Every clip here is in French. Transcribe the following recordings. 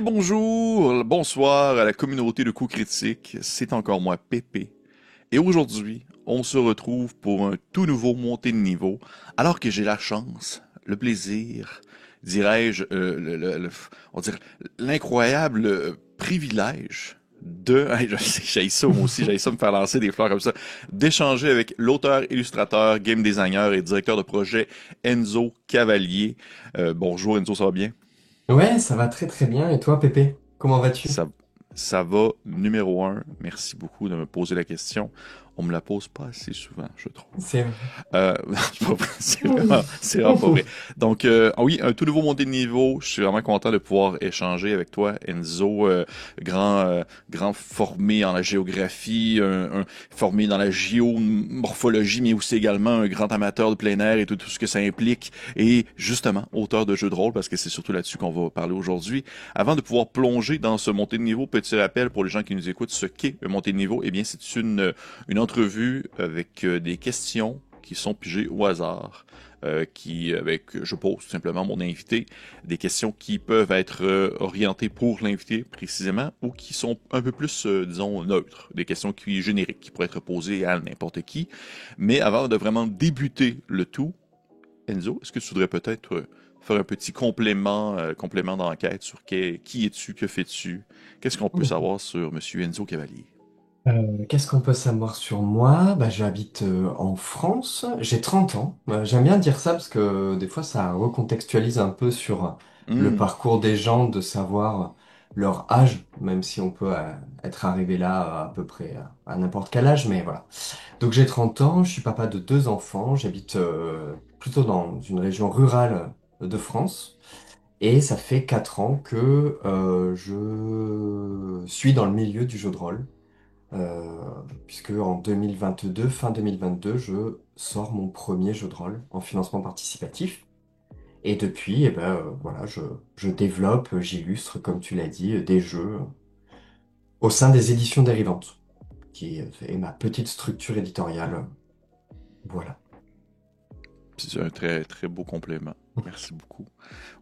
Oui, bonjour, bonsoir à la communauté de coups critiques. C'est encore moi, Pépé. Et aujourd'hui, on se retrouve pour un tout nouveau montée de niveau, alors que j'ai la chance, le plaisir, dirais-je, on dirait l'incroyable privilège de, hey, je sais, j'ai ça moi aussi, j'ai ça me faire lancer des fleurs comme ça, d'échanger avec l'auteur, illustrateur, game designer et directeur de projet Enzo Cavalier. Bonjour Enzo, ça va bien? Ouais, ça va très très bien. Et toi, Pépé, comment vas-tu? Ça, ça va numéro un. Merci beaucoup de me poser la question. On me la pose pas assez souvent, je trouve. C'est vrai. C'est pas vrai, c'est vraiment pas vrai. Donc, oui, un tout nouveau montée de niveau. Je suis vraiment content de pouvoir échanger avec toi, Enzo, grand formé en la géographie, formé dans la géomorphologie, mais aussi également un grand amateur de plein air et tout ce que ça implique. Et justement, auteur de jeux de rôle, parce que c'est surtout là-dessus qu'on va parler aujourd'hui. Avant de pouvoir plonger dans ce montée de niveau, petit rappel pour les gens qui nous écoutent, ce qu'est un montée de niveau, eh bien, c'est une entrevue avec des questions qui sont pigées au hasard. Je pose tout simplement à mon invité des questions qui peuvent être orientées pour l'invité précisément ou qui sont un peu plus, disons, neutres, des questions génériques qui pourraient être posées à n'importe qui. Mais avant de vraiment débuter le tout, Enzo, est-ce que tu voudrais peut-être faire un petit complément d'enquête sur qui es-tu, que fais-tu, qu'est-ce qu'on peut savoir sur Monsieur Enzo Cavalier? Qu'est-ce qu'on peut savoir sur moi? Bah, j'habite en France, j'ai 30 ans. J'aime bien dire ça parce que des fois ça recontextualise un peu sur le Hmm. parcours des gens, de savoir leur âge, même si on peut être arrivé là à peu près à n'importe quel âge, mais voilà. Donc j'ai 30 ans, je suis papa de deux enfants, j'habite plutôt dans une région rurale de France. Et ça fait 4 ans que je suis dans le milieu du jeu de rôle, puisque en 2022, fin 2022, je sors mon premier jeu de rôle en financement participatif. Et depuis, eh ben, voilà, je développe, j'illustre, comme tu l'as dit, des jeux au sein des éditions dérivantes, qui est ma petite structure éditoriale. Voilà. C'est un très, très beau complément. Merci beaucoup.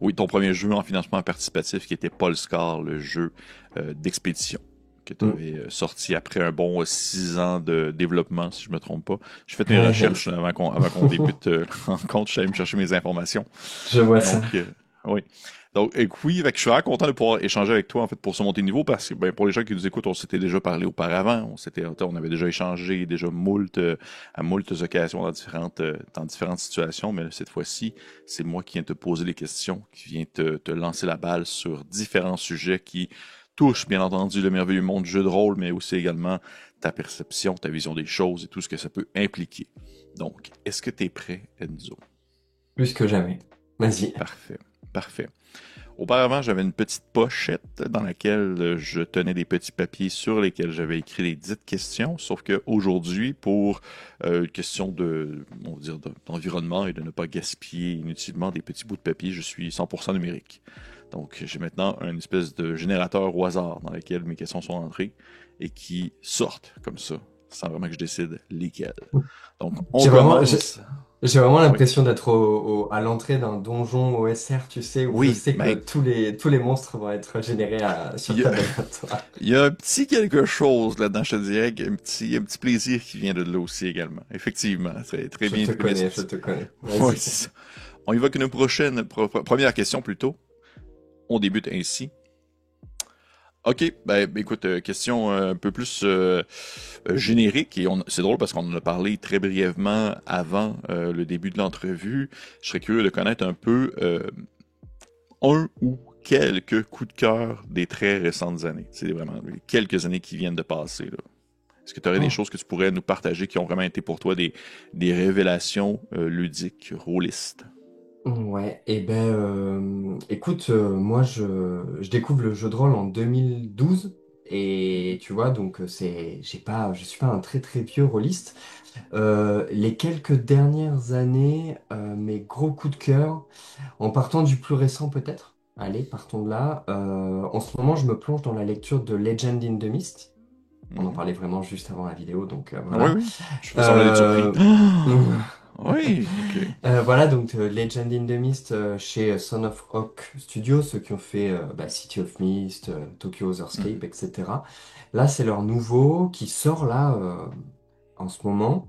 Oui, ton premier jeu en financement participatif qui était Polescar, le jeu d'expédition que tu Mm. avais sorti après un bon 6 ans de développement, si je me trompe pas. J'ai fait mes Ouais, recherches avant qu'on débute la rencontre, je suis allé me chercher mes informations. je vois ça. Donc, oui. Donc, oui, fait que je suis vraiment content de pouvoir échanger avec toi, en fait, pour ce monter de niveau, parce que, ben, pour les gens qui nous écoutent, on s'était déjà parlé auparavant, on avait déjà échangé, déjà à moult occasions dans différentes situations, mais là, cette fois-ci, c'est moi qui viens te poser des questions, qui viens te lancer la balle sur différents sujets qui touchent, bien entendu, le merveilleux monde du jeu de rôle, mais aussi également ta perception, ta vision des choses et tout ce que ça peut impliquer. Donc, est-ce que tu es prêt, Enzo? Plus que jamais. Vas-y. Parfait. Parfait. Auparavant, j'avais une petite pochette dans laquelle je tenais des petits papiers sur lesquels j'avais écrit les dites questions, sauf qu'aujourd'hui, pour une question on va dire, d'environnement et de ne pas gaspiller inutilement des petits bouts de papier, je suis 100% numérique. Donc, j'ai maintenant une espèce de générateur au hasard dans lequel mes questions sont entrées et qui sortent comme ça, sans vraiment que je décide lesquelles. Donc, on J'ai vraiment, commence. j'ai vraiment Oui. l'impression d'être à l'entrée d'un donjon OSR, tu sais, où je Oui, sais que ben, tous les monstres vont être générés il sur y a, table aléatoire. il y a un petit quelque chose là-dedans, je te dirais, un petit plaisir qui vient de là aussi également. Effectivement, c'est très Je bien te exprimé. connais, je te connais. Oui, Vas-y. c'est ça. On évoque une première question plutôt. On débute ainsi. Ok, ben écoute, question un peu plus générique et c'est drôle parce qu'on en a parlé très brièvement avant le début de l'entrevue. Je serais curieux de connaître un peu un ou quelques coups de cœur des très récentes années. C'est vraiment les quelques années qui viennent de passer là. Est-ce que tu aurais des Oh. choses que tu pourrais nous partager qui ont vraiment été pour toi des révélations ludiques, rôlistes? Ouais, et ben, écoute, moi, je découvre le jeu de rôle en 2012, et tu vois, donc je suis pas un très très vieux rôliste. Les quelques dernières années, mes gros coups de cœur. En partant du plus récent peut-être, allez, partons de là. En ce moment, je me plonge dans la lecture de Legend in the Mist. On en Mhm. parlait vraiment juste avant la vidéo, donc Ah oui, voilà. oui. Je fais semblant d'être surpris. Euh, Oui, ok. voilà, donc Legend in the Mist chez Son of Rock Studios, ceux qui ont fait City of Mist, Tokyo Mhm. Otherscape, etc. Là, c'est leur nouveau qui sort là en ce moment.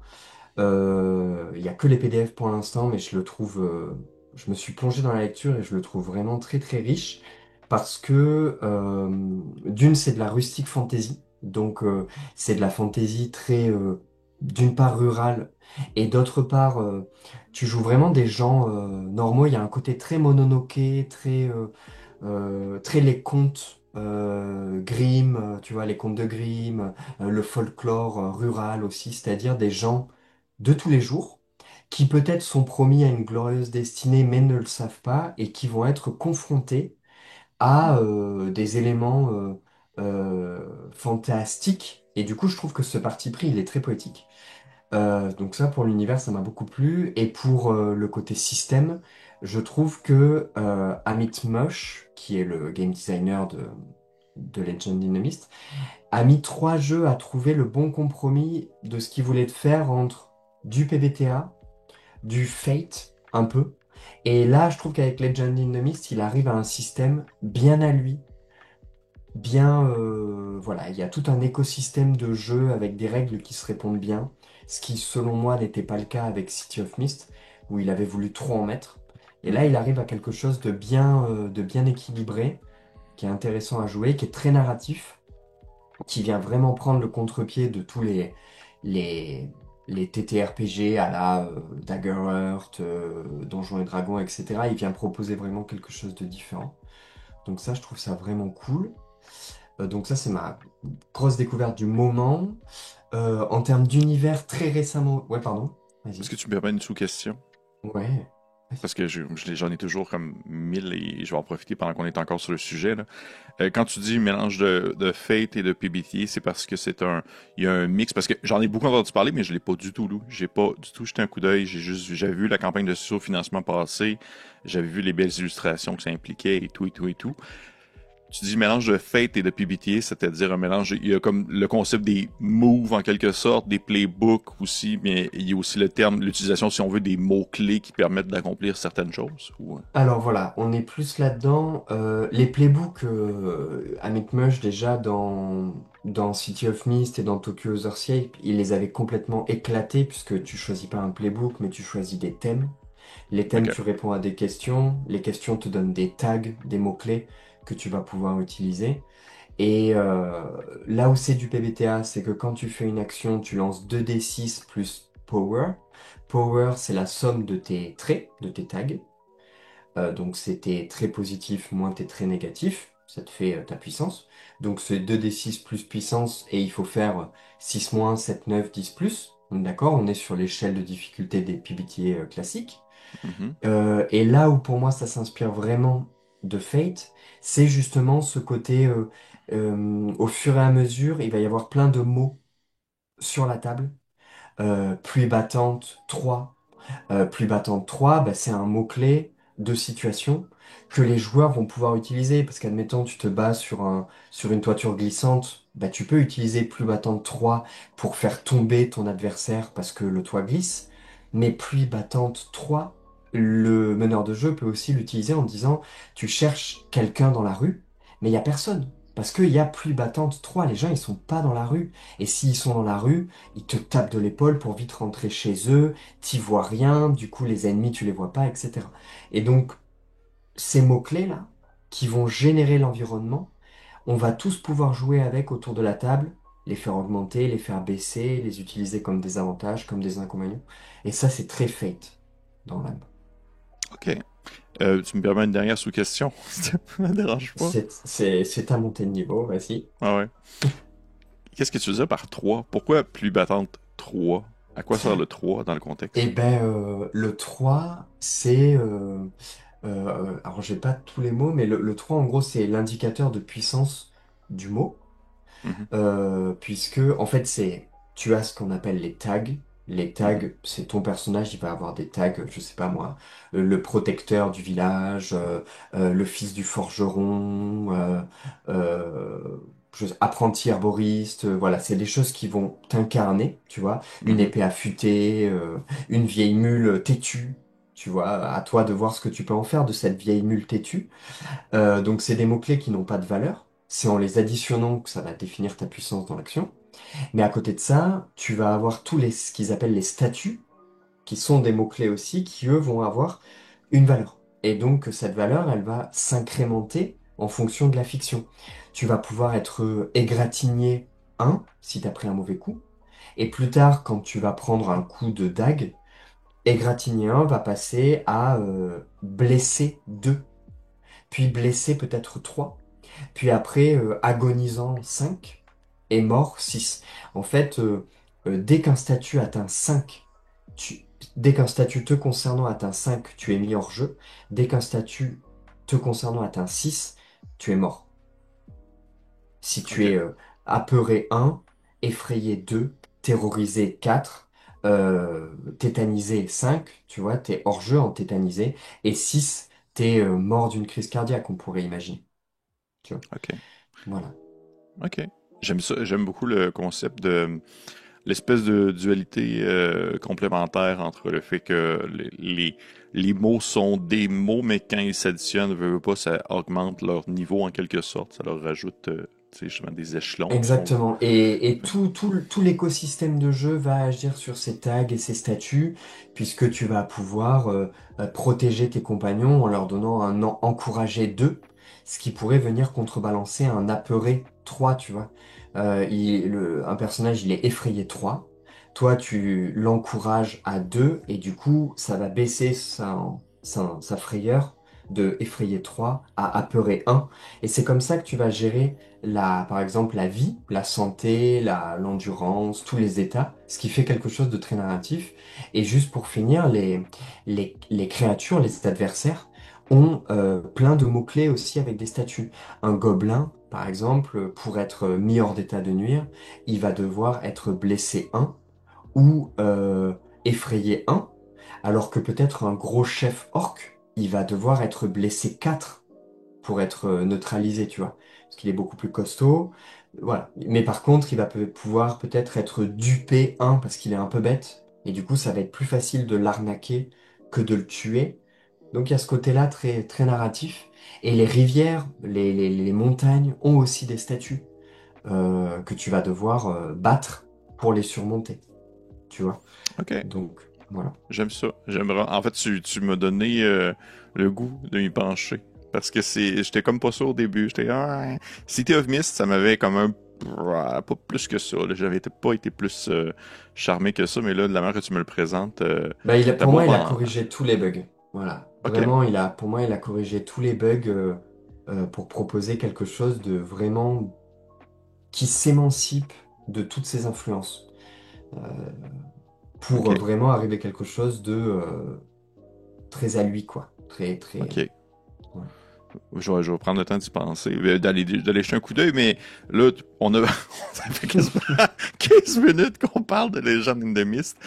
Il y a que les PDF pour l'instant, mais je le trouve, je me suis plongé dans la lecture et je le trouve vraiment très très riche parce que d'une c'est de la rustic fantasy, donc c'est de la fantasy très d'une part rurale et d'autre part tu joues vraiment des gens normaux. Il y a un côté très Mononoke, très les contes Grimm, tu vois les contes de Grimm, le folklore rural aussi, c'est-à-dire des gens de tous les jours, qui peut-être sont promis à une glorieuse destinée mais ne le savent pas et qui vont être confrontés à des éléments fantastiques. Et du coup, je trouve que ce parti pris, il est très poétique. Donc ça, pour l'univers, ça m'a beaucoup plu. Et pour le côté système, je trouve que Amit Mush, qui est le game designer de Legend Dynamist, a mis 3 jeux à trouver le bon compromis de ce qu'il voulait faire entre du PBTA, du Fate, un peu. Et là, je trouve qu'avec Legend in the Mist, il arrive à un système bien à lui, bien, voilà, il y a tout un écosystème de jeux avec des règles qui se répondent bien, ce qui, selon moi, n'était pas le cas avec City of Mist, où il avait voulu trop en mettre. Et là, Mhm. il arrive à quelque chose de bien équilibré, qui est intéressant à jouer, qui est très narratif, qui vient vraiment prendre le contre-pied de tous les, les TTRPG à la Daggerheart, Donjons et Dragons, etc. Il vient proposer vraiment quelque chose de différent. Donc ça, je trouve ça vraiment cool. Donc ça, c'est ma grosse découverte du moment. En termes d'univers, très récemment... Ouais, pardon. Est-ce Vas-y. que tu me permets une sous-question? Ouais. Parce que j'en ai toujours comme 1000 et je vais en profiter pendant qu'on est encore sur le sujet, là. Quand tu dis mélange de Fate et de PBTA, c'est parce que il y a un mix, parce que j'en ai beaucoup entendu parler, mais je l'ai pas du tout lu. J'ai pas du tout jeté un coup d'œil. J'avais vu la campagne de financement passer. J'avais vu les belles illustrations que ça impliquait et tout, et tout, et tout. Tu dis mélange de Fate et de PBTA, c'est-à-dire un mélange, il y a comme le concept des moves en quelque sorte, des playbooks aussi, mais il y a aussi le terme, l'utilisation, si on veut, des mots-clés qui permettent d'accomplir certaines choses. Alors voilà, on est plus là-dedans. Les playbooks Amit Mush, déjà dans City of Mist et dans Tokyo Shape, il les avait complètement éclatés puisque tu choisis pas un playbook, mais tu choisis des thèmes. Les thèmes, OK. tu réponds à des questions. Les questions te donnent des tags, des mots-clés que tu vas pouvoir utiliser. Et là où c'est du PBTA, c'est que quand tu fais une action, tu lances 2d6 plus Power. Power, c'est la somme de tes traits, de tes tags. Donc c'était très positif, moins t'es très négatif, ça te fait ta puissance. Donc c'est 2d6 plus puissance et il faut faire 6 moins, 7 9 10 plus. D'accord, on est sur l'échelle de difficulté des PBTA classiques. Mhm. Et là où pour moi ça s'inspire vraiment de Fate, c'est justement ce côté, au fur et à mesure, il va y avoir plein de mots sur la table. Pluie battante 3. Pluie battante 3, bah, c'est un mot-clé de situation que les joueurs vont pouvoir utiliser. Parce qu'admettons, tu te bats sur une toiture glissante, bah, tu peux utiliser pluie battante 3 pour faire tomber ton adversaire parce que le toit glisse. Mais pluie battante 3, le meneur de jeu peut aussi l'utiliser en disant, tu cherches quelqu'un dans la rue, mais il n'y a personne. Parce qu'il y a pluie battante 3, les gens ils sont pas dans la rue. Et s'ils sont dans la rue, ils te tapent de l'épaule pour vite rentrer chez eux, t'y vois rien, du coup les ennemis tu les vois pas, etc. Et donc ces mots-clés-là, qui vont générer l'environnement, on va tous pouvoir jouer avec autour de la table, les faire augmenter, les faire baisser, les utiliser comme des avantages, comme des inconvénients. Et ça c'est très Fate dans l'âme. OK. Tu me permets une dernière sous-question? Ça me dérange pas. C'est à monter de niveau, vas-y. Ah ouais. Qu'est-ce que tu veux dire par 3? Pourquoi pluie battante 3? À quoi sert le 3 dans le Eh contexte? ben, le 3 c'est... alors, j'ai pas tous les mots, mais le 3 en gros, c'est l'indicateur de puissance du mot. Mhm, Puisque, en fait, tu as ce qu'on appelle les tags. Les tags, mhm, c'est ton personnage, il va avoir des tags, je sais pas moi, le protecteur du village, le fils du forgeron, apprenti herboriste, voilà, c'est des choses qui vont t'incarner, tu vois. Une Mhm. épée affûtée, une vieille mule têtue, tu vois. À toi de voir ce que tu peux en faire de cette vieille mule têtue. Donc c'est des mots-clés qui n'ont pas de valeur. C'est en les additionnant que ça va définir ta puissance dans l'action. Mais à côté de ça, tu vas avoir ce qu'ils appellent les statuts, qui sont des mots-clés aussi, qui eux vont avoir une valeur. Et donc cette valeur, elle va s'incrémenter en fonction de la fiction. Tu vas pouvoir être égratigné 1 si tu as pris un mauvais coup. Et plus tard, quand tu vas prendre un coup de dague, égratigné 1 va passer à blessé 2, puis blessé peut-être 3, puis après agonisant 5 et mort 6. En fait, dès qu'un statut atteint 5, dès qu'un statut te concernant atteint 5, tu es mis hors jeu. Dès qu'un statut te concernant atteint 6, tu es mort. Si tu OK. es apeuré 1, effrayé 2, terrorisé 4, tétanisé 5, tu vois, t'es hors jeu en tétanisé, et 6, t'es mort d'une crise cardiaque, on pourrait imaginer. Tu vois. OK. Voilà. OK. J'aime ça. J'aime beaucoup le concept de l'espèce de dualité complémentaire entre le fait que les mots sont des mots, mais quand ils s'additionnent, veut pas, ça augmente leur niveau en quelque sorte. Ça leur rajoute, tu sais, justement des échelons, si on veut. Exactement. Et tout l'écosystème de jeu va agir sur ces tags et ces statuts, puisque tu vas pouvoir protéger tes compagnons en leur donnant un encouragé 2, ce qui pourrait venir contrebalancer un apeuré 3, tu vois. Un personnage, il est effrayé 3. Toi, tu l'encourages à 2, et du coup, ça va baisser sa frayeur de effrayé 3 à apeuré 1. Et c'est comme ça que tu vas gérer par exemple, la vie, la santé, l'endurance, tous les états, ce qui fait quelque chose de très narratif. Et juste pour finir, les créatures, les adversaires, ont plein de mots-clés aussi avec des statuts. Un gobelin, par exemple, pour être mis hors d'état de nuire, il va devoir être blessé 1 ou effrayé 1, alors que peut-être un gros chef orc, il va devoir être blessé 4 pour être neutralisé, tu vois. Parce qu'il est beaucoup plus costaud. Voilà. Mais par contre, il va pouvoir peut-être être dupé un parce qu'il est un peu bête. Et du coup, ça va être plus facile de l'arnaquer que de le tuer. Donc il y a ce côté-là très, très narratif. Et les rivières, les montagnes ont aussi des statues que tu vas devoir battre pour les surmonter, tu vois. OK. Donc voilà. J'aime ça. J'aimerais. En fait, tu m'as donné le goût de m'y pencher. Parce que j'étais comme pas sûr au début. J'étais, ah, City of Mist, ça m'avait comme un, pas plus que ça, là. J'avais pas été plus charmé que ça, mais là, de la manière que tu me le présentes, Bah, t'as pour beau moi, il a m'en. corrigé tous les bugs. Voilà. OK. Vraiment, pour moi, il a corrigé tous les bugs pour proposer quelque chose de vraiment qui s'émancipe de toutes ces influences. Euh, pour OK. vraiment arriver à quelque chose de très à lui, quoi. Très, très. OK. Ouais. Je vais prendre le temps d'y penser, d'aller jeter un coup d'œil, mais là, ça fait quasiment 15 minutes qu'on parle de Legend in the Mist.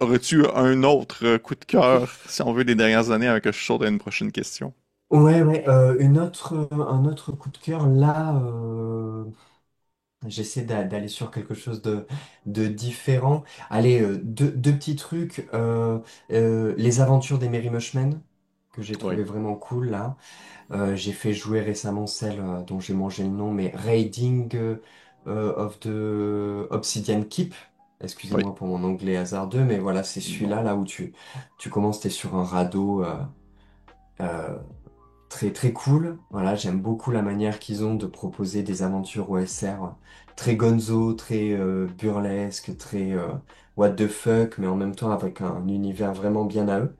Aurais-tu un autre coup de cœur, si on veut, des dernières années, avec que je saute à une prochaine question? Ouais, ouais. Un autre coup de cœur, là, j'essaie d'aller sur quelque chose de différent. Allez, deux petits trucs. Les aventures des Merry Mushmen, que j'ai Oui, trouvé vraiment cool, là. J'ai fait jouer récemment celle dont j'ai mangé le nom, mais Raiding of the Obsidian Keep. oui. Excusez-moi pour mon anglais hasardeux, mais voilà, c'est Non. celui-là, là où tu commences, t'es sur un radeau euh, très très cool. Voilà, j'aime beaucoup la manière qu'ils ont de proposer des aventures OSR très gonzo, très burlesque, très what the fuck, mais en même temps avec un univers vraiment bien à eux.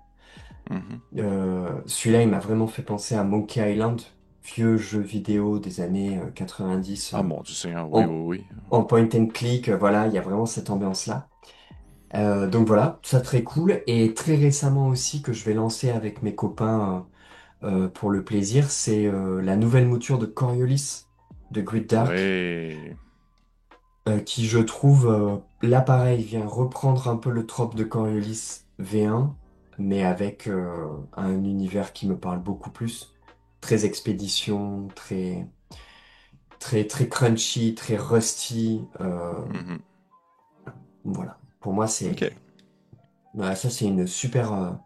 Mhm. Celui-là, il m'a vraiment fait penser à Monkey Island, vieux jeu vidéo des années 90 Ah mon Dieu Seigneur, oui, en, oui, oui. en point and click. Voilà, il y a vraiment cette ambiance-là. Donc voilà, ça très cool. Et très récemment aussi que je vais lancer avec mes copains pour le plaisir, c'est la nouvelle mouture de Coriolis de Grid Dark, Oui. qui je trouve, l'appareil vient reprendre un peu le trope de Coriolis V1, mais avec un univers qui me parle beaucoup plus. Très expédition, très... très, très crunchy, très rusty. Mhm. Voilà. Pour moi, OK. voilà, ça, c'est une super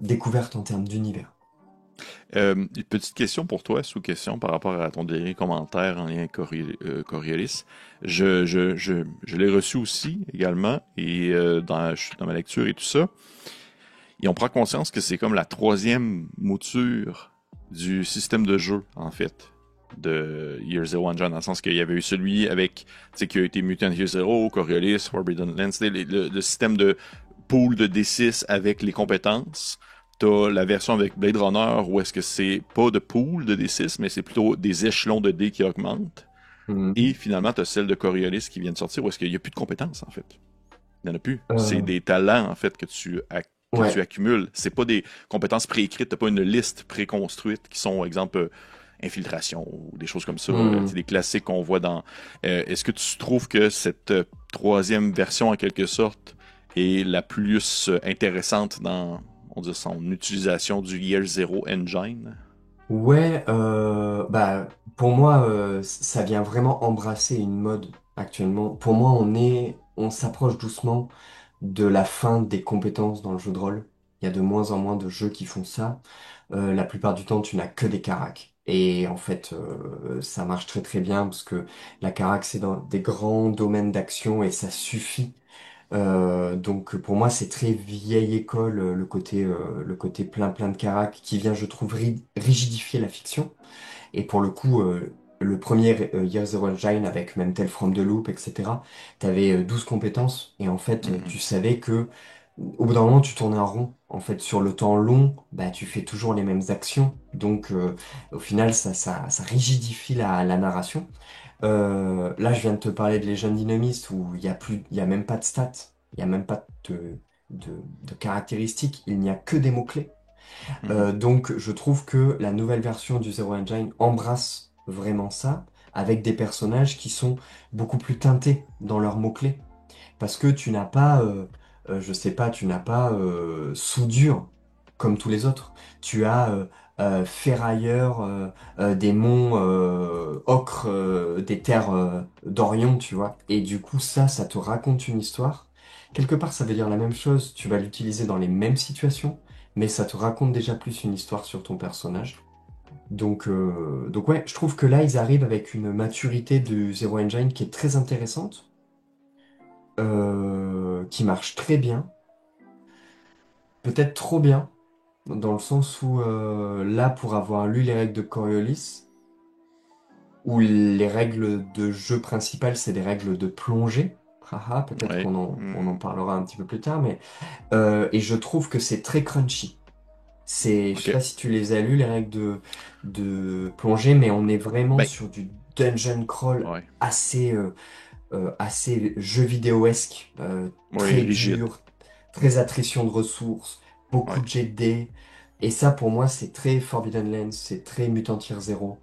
découverte en termes d'univers. Une petite question pour toi, sous-question par rapport à ton dernier commentaire en lien avec Coriolis. Je l'ai reçu aussi également et dans ma lecture et tout ça. Et on prend conscience que c'est comme la troisième mouture du système de jeu, en fait, de Year Zero Engine, dans le sens qu'il y avait eu celui avec, tu sais, qui a été Mutant Year Zero, Coriolis, Forbidden Lands, le système de pool de D6 avec les compétences. T'as la version avec Blade Runner où est-ce que c'est pas de pool de D6, mais c'est plutôt des échelons de D qui augmentent. Et Mhm. finalement, t'as celle de Coriolis qui vient de sortir où est-ce qu'il n'y a plus de compétences, en fait. Il n'y en a plus. C'est Euh, des talents, en fait, que tu ouais. accumules. C'est pas des compétences préécrites. T'as pas une liste préconstruite qui sont, exemple, infiltration ou des choses comme ça. C'est Mhm. des classiques qu'on voit dans. Est-ce que tu trouves que cette troisième version, en quelque sorte, est la plus intéressante dans, on dit, son utilisation du Year Zero Engine? Ouais, bah, pour moi, ça vient vraiment embrasser une mode actuellement. Pour moi, on s'approche doucement de la fin des compétences dans le jeu de rôle. Il y a de moins en moins de jeux qui font ça. La plupart du temps, tu n'as que des caracs. Et en fait, ça marche très très bien parce que la carac, c'est dans des grands domaines d'action et ça suffit. Donc pour moi, c'est très vieille école, le côté plein plein de carac qui vient, je trouve, rigidifier la fiction. Et pour le coup, le premier Year Zero Engine avec même Tale from the Loop, etc., t'avais 12 compétences et en fait, Mhm, tu savais que au bout d'un moment, tu tournais en rond. En fait, sur le temps long, bah, tu fais toujours les mêmes actions. Donc, au final, ça rigidifie la narration. Là, je viens de te parler de Legend Dynamist où il y a même pas de stats, il y a même pas de caractéristiques, il n'y a que des mots-clés. mhm, Donc, je trouve que la nouvelle version du Zero Engine embrasse vraiment ça, avec des personnages qui sont beaucoup plus teintés dans leurs mots-clés. Parce que tu n'as pas, je sais pas, tu n'as pas soudure comme tous les autres. Tu as ferrailleur des monts ocre des terres d'Orion, tu vois. Et du coup, ça te raconte une histoire. Quelque part, ça veut dire la même chose. Tu vas l'utiliser dans les mêmes situations, mais ça te raconte déjà plus une histoire sur ton personnage. Donc ouais, je trouve que là, ils arrivent avec une maturité du Zero Engine qui est très intéressante, qui marche très bien, peut-être trop bien, dans le sens où là, pour avoir lu les règles de Coriolis, où les règles de jeu principales, c'est des règles de plongée. Haha, peut-être ouais. on en Mhm. parlera un petit peu plus tard, mais et je trouve que c'est très crunchy. Je sais OK. pas si tu les as lus, les règles de plongée, mais on est vraiment Ben, sur du dungeon crawl ouais. assez jeu vidéoesque, Oui, très rigide. dur, très attrition de ressources, beaucoup Ouais. de jet de dés. Et ça, pour moi, c'est très Forbidden Lands, c'est très Mutant Year Zero.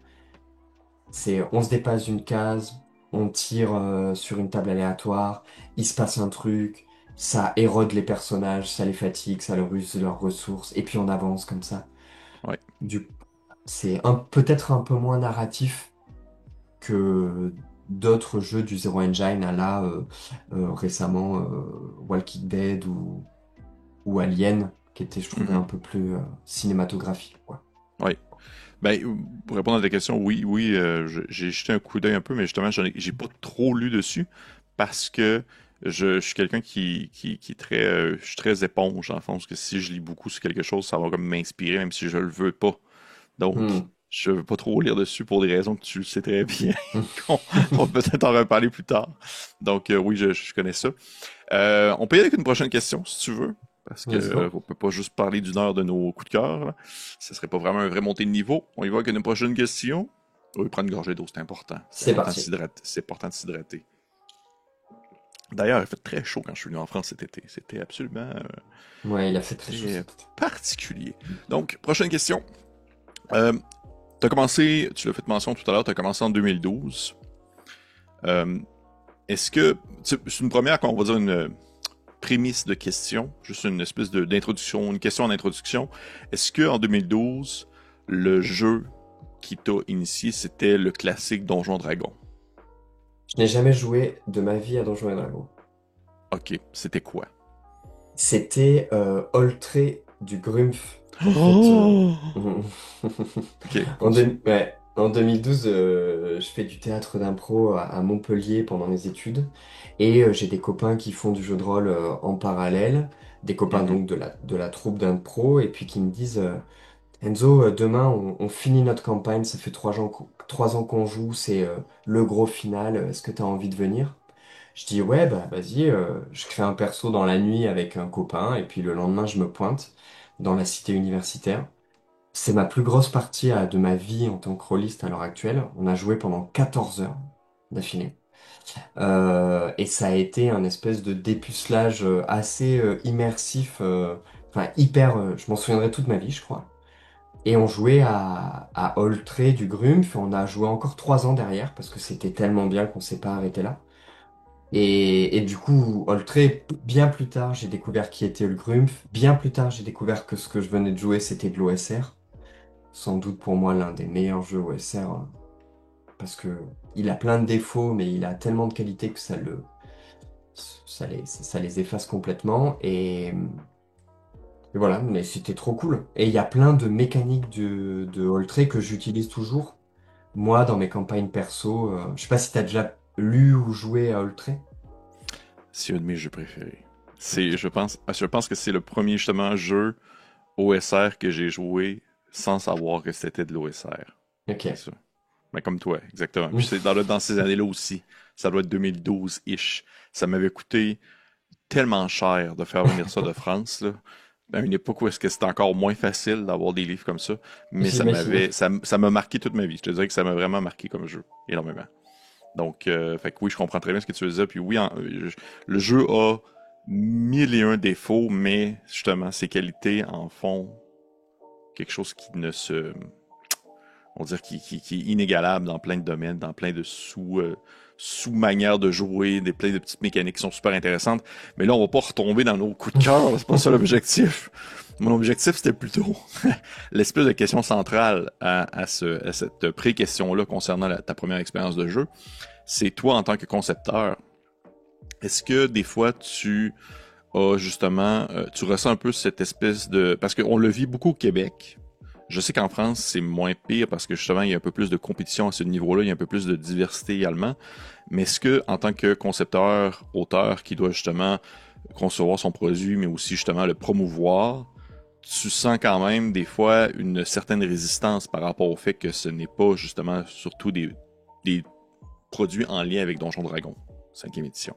On se dépasse d'une case, on tire sur une table aléatoire, il se passe un truc, ça érode les personnages, ça les fatigue, ça leur use de leurs ressources, et puis on avance comme ça. Ouais. Du, peut-être un peu moins narratif que d'autres jeux du Zero Engine à la récemment Walking Dead ou Alien, qui était, je trouvais, un Mhm. peu plus cinématographique, quoi. Ouais. Ben, pour répondre à ta question, oui, oui, j'ai jeté un coup d'œil un peu, mais justement, j'ai pas trop lu dessus parce que je suis quelqu'un qui est très, je suis très éponge en fond, parce que si je lis beaucoup sur quelque chose, ça va comme m'inspirer, même si je le veux pas. Donc, Hmm. je veux pas trop lire dessus pour des raisons que tu le sais très bien, qu'on va peut-être en reparler plus tard. Donc, oui, je connais ça. On peut y aller avec une prochaine question, si tu veux. Parce que Let's go. on peut pas juste parler d'une heure de nos coups de cœur. Là. Ce serait pas vraiment un vrai montée de niveau. On y va avec une prochaine question. Oui, prendre une gorgée d'eau, c'est important. C'est C'est important de parti. s'hydrater. C'est important de s'hydrater. D'ailleurs, il a fait très chaud quand je suis venu en France cet été. C'était absolument, Ouais, il a fait très chaud c'était cet été. particulier. Donc, prochaine question. T'as commencé, tu l'as fait mention tout à l'heure, t'as commencé en 2012. Euh, Est-ce que, c'est une première, qu'on va dire une prémisse de question, juste une espèce d'introduction, une question en introduction. Est-ce que en 2012, le jeu qui t'a initié, c'était le classique Donjon Dragon. Je n'ai jamais joué de ma vie à Donjons et Dragons. Ok, c'était quoi? C'était Oltré du Grumpf. En fait, Oh! Ok, continue. en 2012, je fais du théâtre d'impro à Montpellier pendant mes études. Et j'ai des copains qui font du jeu de rôle en parallèle. Des copains Mhm. donc de la troupe d'impro. Et puis qui me disent Enzo, demain, on finit notre campagne. Ça fait 3 ans qu'on joue. C'est le gros final. Est-ce que tu as envie de venir? Je dis ouais, bah vas-y, je crée un perso dans la nuit avec un copain et puis le lendemain je me pointe dans la cité universitaire. C'est ma plus grosse partie de ma vie en tant que rôliste à l'heure actuelle. On a joué pendant 14 heures d'affilée. Et ça a été un espèce de dépucelage assez immersif, enfin hyper, je m'en souviendrai toute ma vie, je crois. Et on jouait à Oltré du Grumpf, on a joué encore 3 ans derrière parce que c'était tellement bien qu'on s'est pas arrêté là. Et du coup, Oltré, bien plus tard, j'ai découvert qui était le Grumpf. Bien plus tard, j'ai découvert que ce que je venais de jouer, c'était de l'OSR. Sans doute pour moi l'un des meilleurs jeux OSR, parce que il a plein de défauts, mais il a tellement de qualités que ça les efface complètement. Et voilà, mais c'était trop cool. Et il y a plein de mécaniques de Oltré que j'utilise toujours. Moi, dans mes campagnes perso, je sais pas si t'as déjà lu ou joué à Oltré. C'est un de mes jeux préférés. Ok. Je pense que c'est le premier justement jeu OSR que j'ai joué sans savoir que c'était de l'OSR. C'est Ok. ça. Mais comme toi, exactement. Puis c'est dans ces années-là aussi. Ça doit être 2012-ish. Ça m'avait coûté tellement cher de faire venir ça de France, là. À une époque où est-ce que c'était encore moins facile d'avoir des livres comme ça. Mais J'imagine. ça m'a marqué toute ma vie. Je te dirais que ça m'a vraiment marqué comme jeu. Énormément. Donc, fait que oui, je comprends très bien ce que tu veux dire. Puis oui, le jeu a mille et un défauts, mais justement, ses qualités en font quelque chose qui ne se, on dirait qui est inégalable dans plein de domaines, dans plein de sous-manières de jouer, des plein de petites mécaniques qui sont super intéressantes. Mais là, on va pas retomber dans nos coups de cœur, c'est pas ça l'objectif. Mon objectif, c'était plutôt l'espèce de question centrale à cette pré-question-là concernant ta première expérience de jeu. C'est toi, en tant que concepteur, est-ce que des fois tu as justement, tu ressens un peu cette espèce de... Parce qu'on le vit beaucoup au Québec. Je sais qu'en France, c'est moins pire parce que justement, il y a un peu plus de compétition à ce niveau-là, il y a un peu plus de diversité également. Mais est-ce que, en tant que concepteur, auteur qui doit justement concevoir son produit, mais aussi justement le promouvoir, tu sens quand même des fois une certaine résistance par rapport au fait que ce n'est pas justement surtout des produits en lien avec Donjon Dragon, cinquième édition.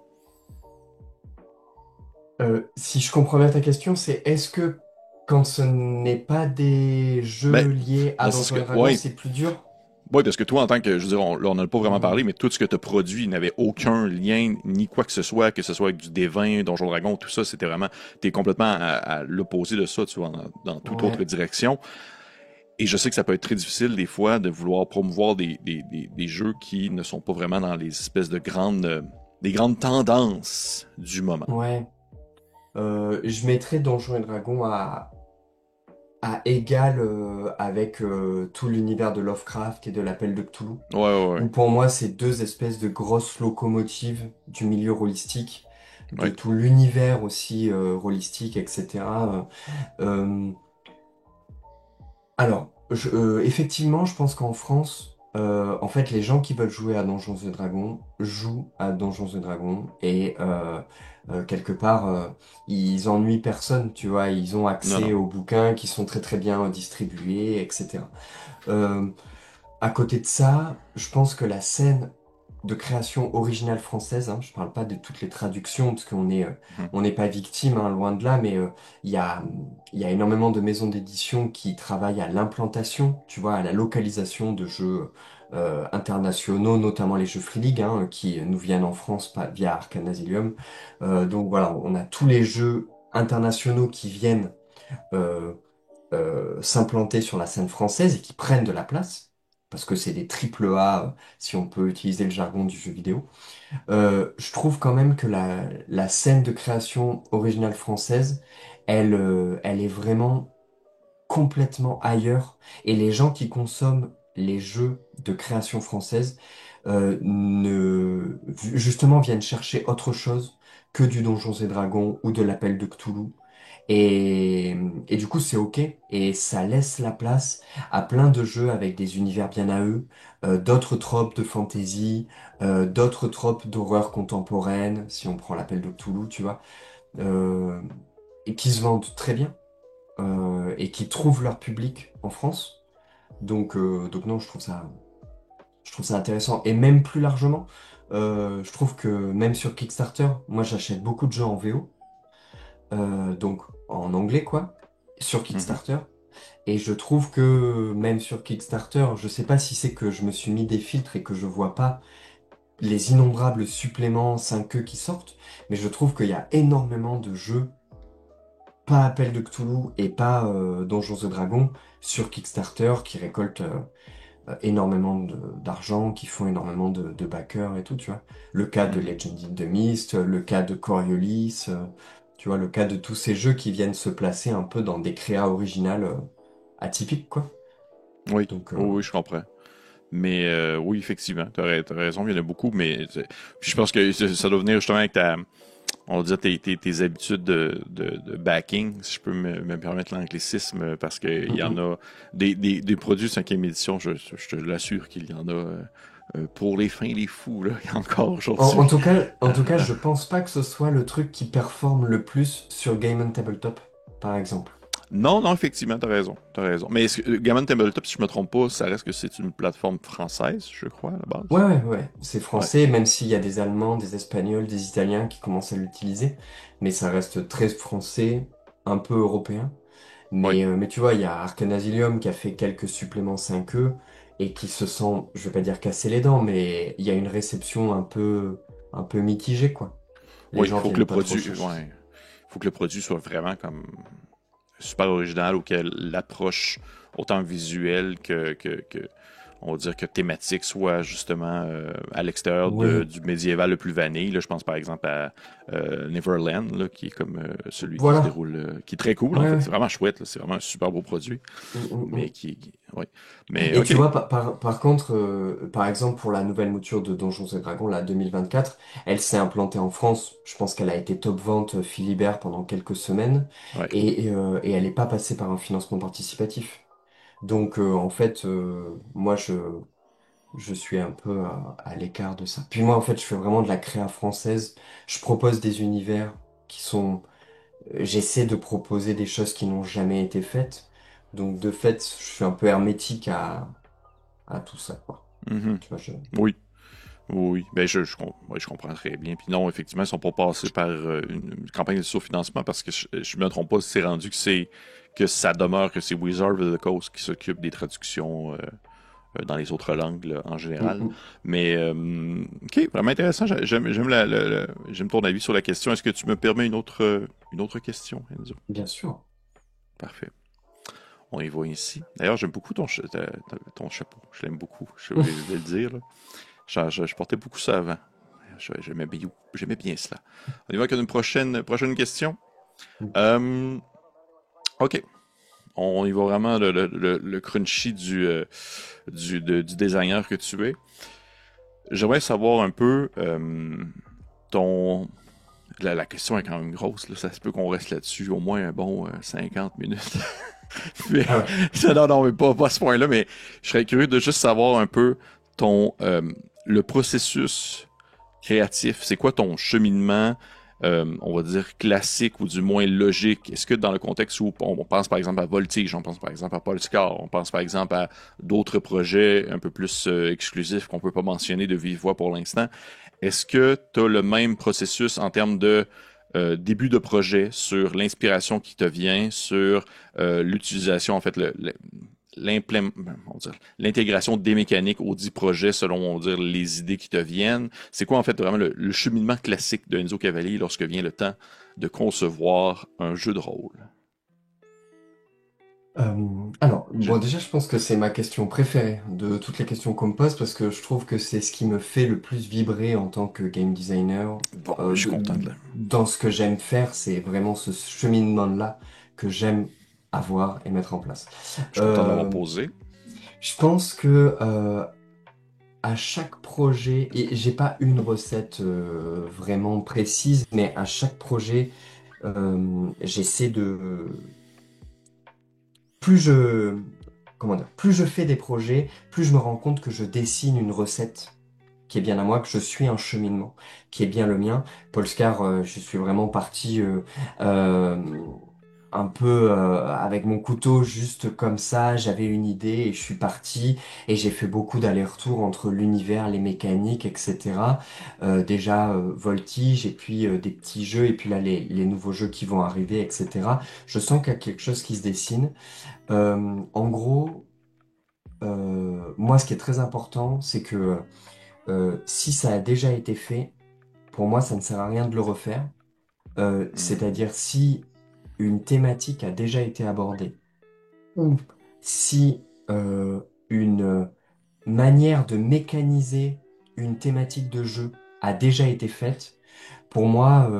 Si je comprends bien ta question, c'est est-ce que quand ce n'est pas des Ben, jeux liés dans à le sens Donjons que, et Dragons, ouais, c'est plus dur? ouais, parce que toi, en tant que, je veux dire, là, on n'en a pas vraiment Mhm. parlé, mais tout ce que tu as produit n'avait aucun lien, ni quoi que ce soit avec du D20, Donjon Dragon, tout ça, c'était vraiment, t'es complètement à l'opposé de ça, tu vois, dans toute autre Ouais. direction. Et je sais que ça peut être très difficile, des fois, de vouloir promouvoir des jeux qui ne sont pas vraiment dans les espèces de des grandes tendances du moment. Ouais. Je mettrais Donjons et Dragons à égal avec tout l'univers de Lovecraft et de l'Appel de Cthulhu, Ouais, ouais, ouais. où pour moi, c'est deux espèces de grosses locomotives du milieu rôlistique, de Ouais. tout l'univers aussi rôlistique, etc. Euh, Effectivement, je pense qu'en France, en fait, les gens qui veulent jouer à Donjons et Dragons jouent à Donjons et Dragons et quelque part, ils ennuient personne, tu vois, ils ont Non, accès non. aux bouquins qui sont très très bien distribués, etc. Euh, à côté de ça, je pense que la scène de création originale française, hein, je parle pas de toutes les traductions, parce Mhm. on n'est pas victime, hein, loin de là, mais il y a énormément de maisons d'édition qui travaillent à l'implantation, tu vois, à la localisation de jeux internationaux, notamment les jeux Free League, hein, qui nous viennent en France via Arcane Asylum. Donc voilà, on a tous les jeux internationaux qui viennent euh, s'implanter sur la scène française et qui prennent de la place, parce que c'est des triple A, si on peut utiliser le jargon du jeu vidéo. Je trouve quand même que la scène de création originale française, elle est vraiment complètement ailleurs. Et les gens qui consomment les jeux de création française justement viennent chercher autre chose que du Donjons et Dragons ou de l'Appel de Cthulhu. Et, et du coup, c'est OK. Et ça laisse la place à plein de jeux avec des univers bien à eux, d'autres tropes de fantasy, d'autres tropes d'horreur contemporaine, si on prend l'Appel de Cthulhu, tu vois, euh, et qui se vendent très bien, et qui trouvent leur public en France. Donc non, je trouve ça intéressant. Et même plus largement, je trouve que même sur Kickstarter, moi j'achète beaucoup de jeux en VO, donc en anglais quoi, sur Mhm. Kickstarter. Et je trouve que même sur Kickstarter, je sais pas si c'est que je me suis mis des filtres et que je vois pas les innombrables suppléments 5e qui sortent, mais je trouve qu'il y a énormément de jeux, pas Appel de Cthulhu et pas Donjons et Dragons, sur Kickstarter qui récoltent énormément d'argent, qui font énormément de backers et tout, tu vois. Le cas de Mhm. Legend in the Mist, le cas de Coriolis, tu vois, le cas de tous ces jeux qui viennent se placer un peu dans des créas originales atypiques, quoi. Oui, Donc, oui, oui, je comprends. Mais oui, effectivement, t'as raison, il y en a beaucoup, mais puis je pense que ça doit venir justement avec on va dire tes habitudes de backing, si je peux me permettre l'anglicisme, parce qu'il mm, y en mm. a des produits 5e édition, je te l'assure qu'il y en a pour les fins, les fous, là, il y en a encore aujourd'hui. En tout cas, je pense pas que ce soit le truc qui performe le plus sur Game on Tabletop, par exemple. Non, non, effectivement, t'as raison, t'as raison. Mais Gammon Tabletop, si je me trompe pas, ça reste que c'est une plateforme française, je crois, à la base. Ouais, c'est Ouais, français, même s'il y a des Allemands, des Espagnols, des Italiens qui commencent à l'utiliser, mais ça reste très français, un peu européen. oui, Mais tu vois, il y a Arcan Asylum qui a fait quelques suppléments 5e et qui se sent, je vais pas dire casser les dents, mais il y a une réception un peu mitigée, quoi. Les oui, il gens faut que le viennent pas trop produit, chercher. ouais, faut que le produit soit vraiment comme super original, auquel l'approche autant visuelle que on va dire que thématique soit justement à l'extérieur Oui, du médiéval le plus vanille. Là, je pense par exemple à Neverland, là, qui est comme celui qui se voilà. déroule, qui est très cool en Ouais, fait. ouais. C'est vraiment chouette, là. C'est vraiment un super beau produit. Mais Mm. ouais. Mais Et tu ok. vois, par contre, par exemple, pour la nouvelle mouture de Donjons et Dragons, la 2024, elle s'est implantée en France. Je pense qu'elle a été top vente Philibert pendant quelques semaines Ouais. et elle n'est pas passée par un financement participatif. Donc, en fait, moi, je suis un peu à l'écart de ça. Puis moi, en fait, je fais vraiment de la créa française. Je propose des univers qui sont j'essaie de proposer des choses qui n'ont jamais été faites. Donc de fait, je suis un peu hermétique à tout ça, quoi. Mhm. Tu vois, Oui. Oui, ben ouais, je comprends très bien. Puis non, effectivement, ils sont pas passés par une campagne de sous-financement parce que je me trompe pas, c'est rendu que ça demeure que c'est Wizard of the Coast qui s'occupe des traductions dans les autres langues là, en Mm, général. mm. Mais ok, vraiment intéressant. J'aime j'aime ton avis sur la question. Est-ce que tu me permets une autre question, Enzo? Bien sûr. Parfait. On y va ici. D'ailleurs, j'aime beaucoup ton chapeau. Je l'aime beaucoup. Je vais le dire. Là. Je portais beaucoup ça avant. J'aimais bien cela. On y va avec une prochaine question. Euh, OK. On y va vraiment le crunchy du designer que tu es. J'aimerais savoir un peu ton... la question est quand même grosse. Là. Ça se peut qu'on reste là-dessus au moins un bon 50 minutes. Mais, Ah ouais. non, non, mais pas à ce point-là, mais je serais curieux de juste savoir un peu ton le processus créatif. C'est quoi ton cheminement, on va dire, classique ou du moins logique? Est-ce que dans le contexte où on pense par exemple à Voltige, on pense par exemple à Polescar, on pense par exemple à d'autres projets un peu plus exclusifs qu'on peut pas mentionner de vive voix pour l'instant, est-ce que tu as le même processus en termes de début de projet, sur l'inspiration qui te vient, sur l'utilisation, en fait, l'intégration des mécaniques aux 10 projets selon, on va dire, les idées qui te viennent. C'est quoi, en fait, vraiment le cheminement classique de Enzo Cavalier lorsque vient le temps de concevoir un jeu de rôle? Alors, Je- bon, déjà, je pense que c'est ma question préférée de toutes les questions qu'on me pose parce que je trouve que c'est ce qui me fait le plus vibrer en tant que game designer. Bon, je suis content de là. Dans ce que j'aime faire, c'est vraiment ce cheminement-là que j'aime avoir et mettre en place. Je suis content de l'avoir Euh, posé. Je pense que à chaque projet, et j'ai pas une recette vraiment précise, mais à chaque projet, j'essaie de plus je comment dire, plus je fais des projets, plus je me rends compte que je dessine une recette qui est bien à moi, que je suis un cheminement qui est bien le mien. Polescar, je suis vraiment parti euh, un peu avec mon couteau juste comme ça, j'avais une idée et je suis parti et j'ai fait beaucoup d'allers-retours entre l'univers, les mécaniques, etc. Déjà Voltige et puis des petits jeux et puis là les nouveaux jeux qui vont arriver, etc. Je sens qu'il y a quelque chose qui se dessine. En gros, moi ce qui est très important, c'est que si ça a déjà été fait, pour moi, ça ne sert à rien de le refaire. Hmm. C'est-à-dire si une thématique a déjà été abordée ou si une manière de mécaniser une thématique de jeu a déjà été faite, pour moi,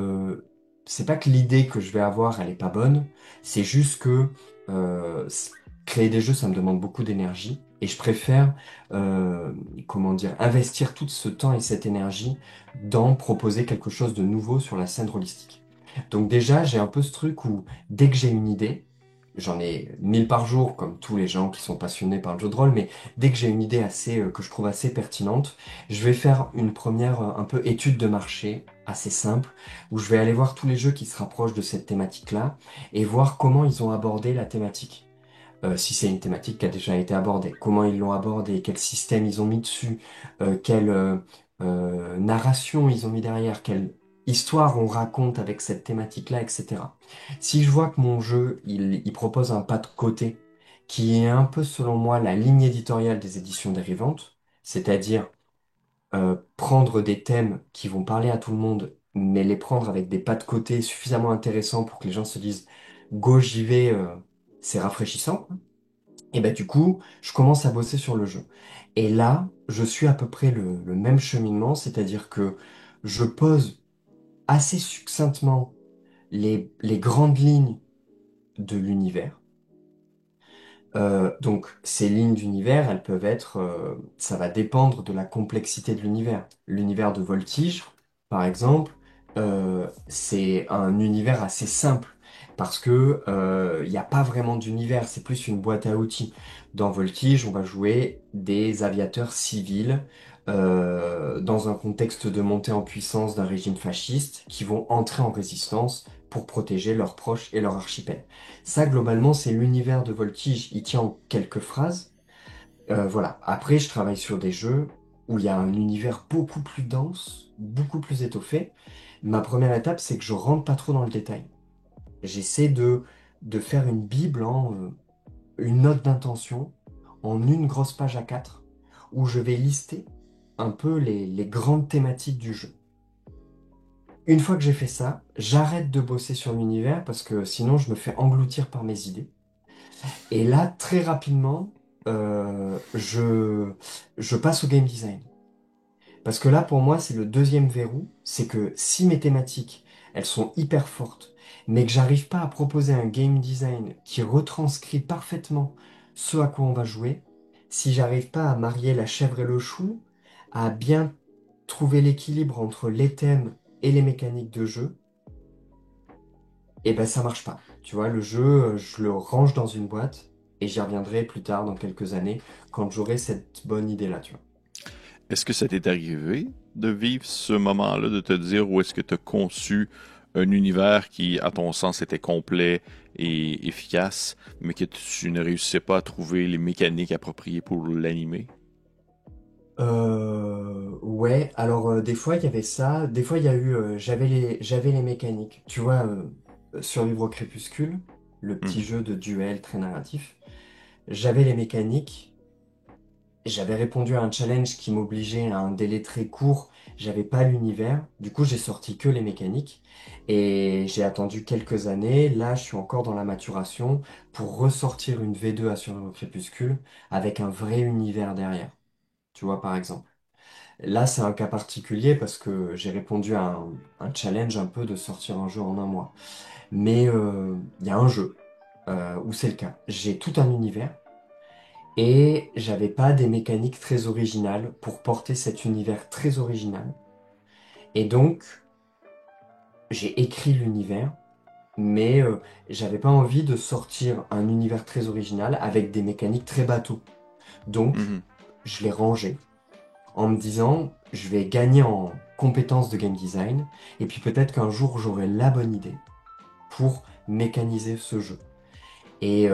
c'est pas que l'idée que je vais avoir, elle est pas bonne, c'est juste que créer des jeux, ça me demande beaucoup d'énergie et je préfère, comment dire, investir tout ce temps et cette énergie dans proposer quelque chose de nouveau sur la scène holistique. Donc déjà, j'ai un peu ce truc où dès que j'ai une idée, j'en ai 1000 par jour, comme tous les gens qui sont passionnés par le jeu de rôle, mais dès que j'ai une idée assez, que je trouve assez pertinente, je vais faire une première un peu étude de marché assez simple, où je vais aller voir tous les jeux qui se rapprochent de cette thématique-là et voir comment ils ont abordé la thématique. Si c'est une thématique qui a déjà été abordée, comment ils l'ont abordée, quel système ils ont mis dessus, quelle narration ils ont mis derrière, quelle histoire on raconte avec cette thématique-là, etc. Si je vois que mon jeu, il propose un pas de côté, qui est un peu, selon moi, la ligne éditoriale des éditions dérivantes, c'est-à-dire prendre des thèmes qui vont parler à tout le monde, mais les prendre avec des pas de côté suffisamment intéressants pour que les gens se disent, go, j'y vais, c'est rafraîchissant. Et ben du coup, je commence à bosser sur le jeu. Et là, je suis à peu près le même cheminement, c'est-à-dire que je pose assez succinctement les grandes lignes de l'univers. Donc, ces lignes d'univers, elles peuvent être, ça va dépendre de la complexité de l'univers. L'univers de Voltige, par exemple, c'est un univers assez simple parce que il n'y a pas vraiment d'univers, c'est plus une boîte à outils. Dans Voltige, on va jouer des aviateurs civils dans un contexte de montée en puissance d'un régime fasciste qui vont entrer en résistance pour protéger leurs proches et leur archipel. Ça, globalement, c'est l'univers de Voltige. Il tient en quelques phrases. Voilà. Après, je travaille sur des jeux où il y a un univers beaucoup plus dense, beaucoup plus étoffé. Ma première étape, c'est que je rentre pas trop dans le détail. J'essaie de faire une bible en une note d'intention, en une grosse page à 4, où je vais lister un peu les grandes thématiques du jeu. Une fois que j'ai fait ça, j'arrête de bosser sur l'univers parce que sinon je me fais engloutir par mes idées. Et là, très rapidement, je passe au game design. Parce que là, pour moi, c'est le deuxième verrou, c'est que si mes thématiques, elles sont hyper fortes, mais que j'arrive pas à proposer un game design qui retranscrit parfaitement ce à quoi on va jouer, si j'arrive pas à marier la chèvre et le chou, à bien trouver l'équilibre entre les thèmes et les mécaniques de jeu, et ben ça marche pas. Tu vois, le jeu, je le range dans une boîte et j'y reviendrai plus tard dans quelques années quand j'aurai cette bonne idée-là, tu vois. Est-ce que ça t'est arrivé de vivre ce moment-là, de te dire où est-ce que tu as conçu un univers qui, à ton sens, était complet et efficace, mais que tu ne réussissais pas à trouver les mécaniques appropriées pour l'animer? Ouais, alors des fois il y avait ça, des fois il y a eu, j'avais les mécaniques. Tu vois, Survivre au crépuscule, le petit Mhm. jeu de duel très narratif, j'avais les mécaniques. J'avais répondu à un challenge qui m'obligeait à un délai très court. J'avais pas l'univers. Du coup, j'ai sorti que les mécaniques. Et j'ai attendu quelques années. Là, je suis encore dans la maturation pour ressortir une V2 à Survivre au Crépuscule avec un vrai univers derrière. Tu vois, par exemple. Là, c'est un cas particulier parce que j'ai répondu à un challenge un peu de sortir un jeu en un mois. Mais il y a un jeu où c'est le cas. J'ai tout un univers. Et j'avais pas des mécaniques très originales pour porter cet univers très original. Et donc, j'ai écrit l'univers, mais j'avais pas envie de sortir un univers très original avec des mécaniques très bateaux. Donc, Mhm. je l'ai rangé en me disant, je vais gagner en compétences de game design, et puis peut-être qu'un jour j'aurai la bonne idée pour mécaniser ce jeu. Et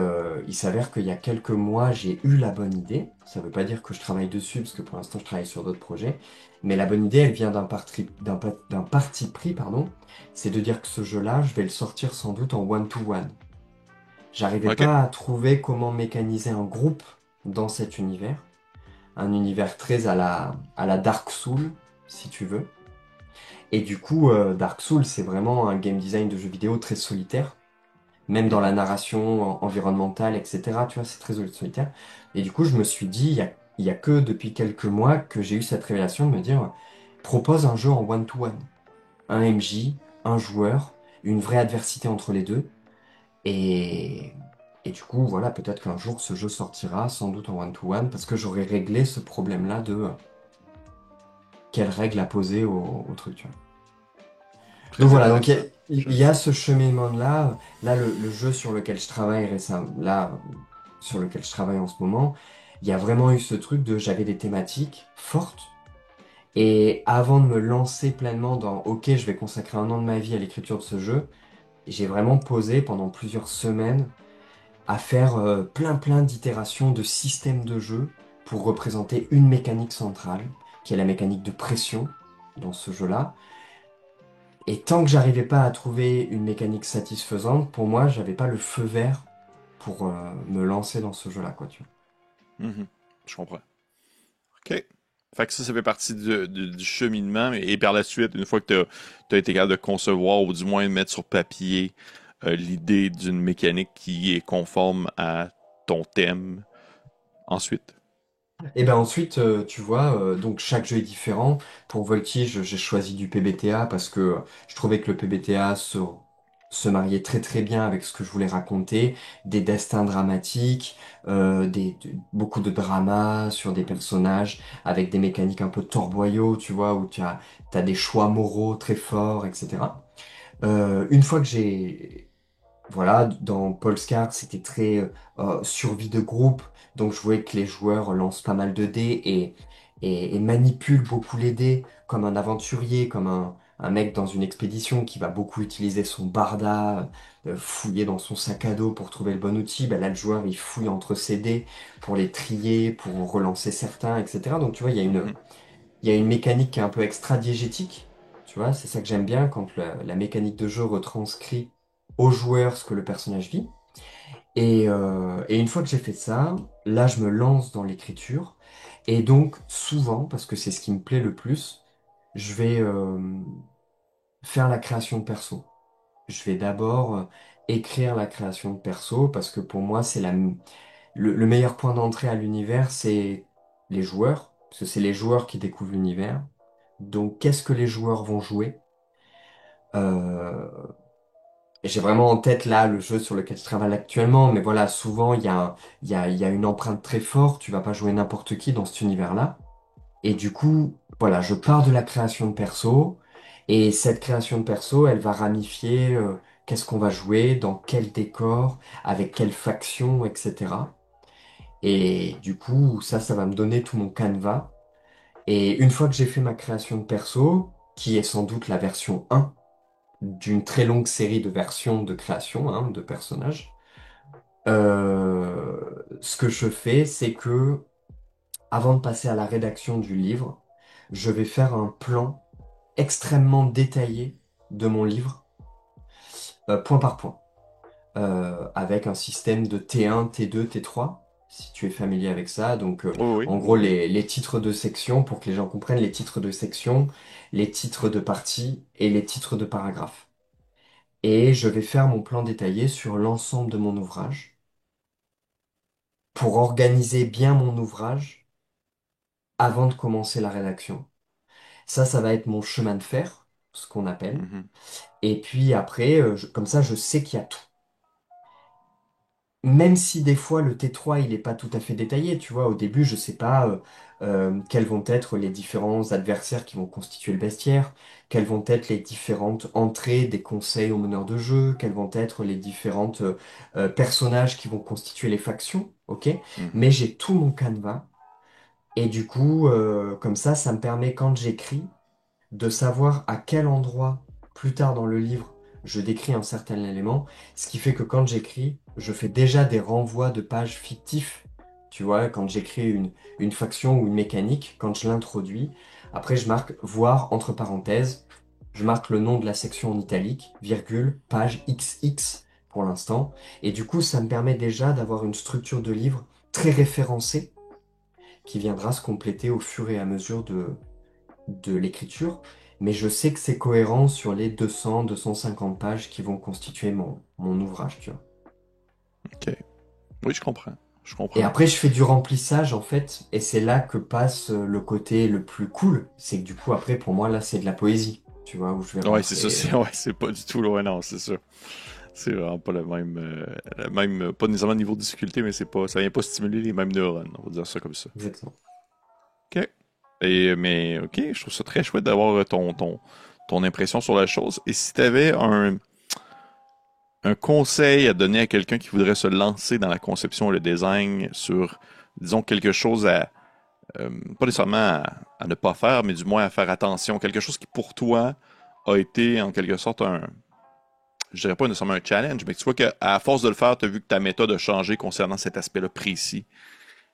il s'avère qu'il y a quelques mois, j'ai eu la bonne idée. Ça ne veut pas dire que je travaille dessus, parce que pour l'instant, je travaille sur d'autres projets. Mais la bonne idée, elle vient d'un parti pris, pardon. C'est de dire que ce jeu-là, je vais le sortir sans doute en one-to-one. J'arrivais OK. pas à trouver comment mécaniser un groupe dans cet univers. Un univers très à la Dark Souls, si tu veux. Et du coup, Dark Souls, c'est vraiment un game design de jeu vidéo très solitaire. Même dans la Mhm. narration environnementale, etc. Tu vois, c'est très solitaire. Et du coup, je me suis dit, il y a que depuis quelques mois que j'ai eu cette révélation de me dire, propose un jeu en one-to-one. Un MJ, un joueur, une vraie adversité entre les deux. Et, et du coup, voilà, peut-être qu'un jour, ce jeu sortira, sans doute en one-to-one, parce que j'aurais réglé ce problème-là de quelles règles à poser au truc, tu vois. Donc Très voilà, donc intéressant. il y a ce cheminement-là. Là, le jeu sur lequel je travaille récemment, là, sur lequel je travaille en ce moment, il y a vraiment eu ce truc de j'avais des thématiques fortes. Et avant de me lancer pleinement dans OK, je vais consacrer un an de ma vie à l'écriture de ce jeu, j'ai vraiment posé pendant plusieurs semaines à faire plein d'itérations de systèmes de jeu pour représenter une mécanique centrale, qui est la mécanique de pression dans ce jeu-là. Et tant que j'arrivais pas à trouver une mécanique satisfaisante, pour moi, j'avais pas le feu vert pour me lancer dans ce jeu-là, quoi, tu vois. Mhm. Je comprends. OK. Fait que ça fait partie du cheminement. Et par la suite, une fois que tu as été capable de concevoir ou du moins de mettre sur papier l'idée d'une mécanique qui est conforme à ton thème, ensuite. Et ben ensuite, tu vois, donc chaque jeu est différent. Pour Voltige, j'ai choisi du PBTA parce que je trouvais que le PBTA se mariait très bien avec ce que je voulais raconter, des destins dramatiques, beaucoup de drama sur des personnages, avec des mécaniques un peu torboyaux, tu vois, où t'as des choix moraux très forts, etc. Une fois que voilà, dans Polescar, c'était très survie de groupe, donc je voyais que les joueurs lancent pas mal de dés et manipulent beaucoup les dés, comme un aventurier, comme un mec dans une expédition qui va beaucoup utiliser son barda, fouiller dans son sac à dos pour trouver le bon outil. Bah là, le joueur, il fouille entre ses dés pour les trier, pour relancer certains, etc. Donc tu vois, Mhm. il y a une mécanique qui est un peu extra-diégétique. Tu vois, c'est ça que j'aime bien quand la mécanique de jeu retranscrit au joueur ce que le personnage vit. Et une fois que j'ai fait ça, là, je me lance dans l'écriture. Et donc, souvent, parce que c'est ce qui me plaît le plus, je vais faire la création de perso. Je vais d'abord écrire la création de perso parce que pour moi, le meilleur point d'entrée à l'univers, c'est les joueurs, parce que c'est les joueurs qui découvrent l'univers. Donc, qu'est-ce que les joueurs vont jouer? Euh, et j'ai vraiment en tête là le jeu sur lequel je travaille actuellement, mais voilà, souvent il y a une empreinte très forte. Tu vas pas jouer n'importe qui dans cet univers-là. Et du coup, voilà, je pars de la création de perso, et cette création de perso, elle va ramifier qu'est-ce qu'on va jouer, dans quel décor, avec quelle faction, etc. Et du coup, ça va me donner tout mon canevas. Et une fois que j'ai fait ma création de perso, qui est sans doute la version 1 d'une très longue série de versions de création, hein, de personnages, ce que je fais, c'est que avant de passer à la rédaction du livre, je vais faire un plan extrêmement détaillé de mon livre, point par point, avec un système de T1, T2, T3, si tu es familier avec ça. Donc, Oui, en oui, gros, oui, oui. les titres de section, pour que les gens comprennent, les titres de section, les titres de partie et les titres de paragraphe. Et je vais faire mon plan détaillé sur l'ensemble de mon ouvrage pour organiser bien mon ouvrage avant de commencer la rédaction. Ça va être mon chemin de fer, ce qu'on appelle. Mhm. Et puis après, comme ça, je sais qu'il y a tout. même si des fois le T3 il est pas tout à fait détaillé, tu vois, au début je sais pas quels vont être les différents adversaires qui vont constituer le bestiaire, quelles vont être les différentes entrées des conseils aux meneurs de jeu, quels vont être les différentes personnages qui vont constituer les factions, ok? Mhm. Mais j'ai tout mon canevas et du coup comme ça me permet quand j'écris de savoir à quel endroit, plus tard dans le livre, je décris un certain élément, ce qui fait que quand j'écris, je fais déjà des renvois de pages fictifs. Tu vois, quand j'écris une faction ou une mécanique, quand je l'introduis, après je marque voir entre parenthèses, je marque le nom de la section en italique, virgule, page XX pour l'instant, et du coup ça me permet déjà d'avoir une structure de livre très référencée qui viendra se compléter au fur et à mesure de l'écriture, mais je sais que c'est cohérent sur les 200-250 pages qui vont constituer mon ouvrage, tu vois. OK. Oui, je comprends. Je Et comprends. après, je fais du remplissage, en fait, et c'est là que passe le côté le plus cool. C'est que du coup, après, pour moi, là, c'est de la poésie, tu vois, où je vais Ouais, c'est ça, rentrer. c'est pas du tout loin, non, c'est ça. C'est vraiment pas le même, pas nécessairement le niveau de difficulté, mais ça vient pas stimuler les mêmes neurones, on va dire ça comme ça. Exactement. OK. Mais, OK, je trouve ça très chouette d'avoir ton impression sur la chose. Et si t'avais un conseil à donner à quelqu'un qui voudrait se lancer dans la conception et le design sur, disons, quelque chose pas nécessairement à ne pas faire, mais du moins à faire attention, quelque chose qui pour toi a été en quelque sorte je dirais pas nécessairement un challenge, mais tu vois qu'à force de le faire, tu as vu que ta méthode a changé concernant cet aspect-là précis.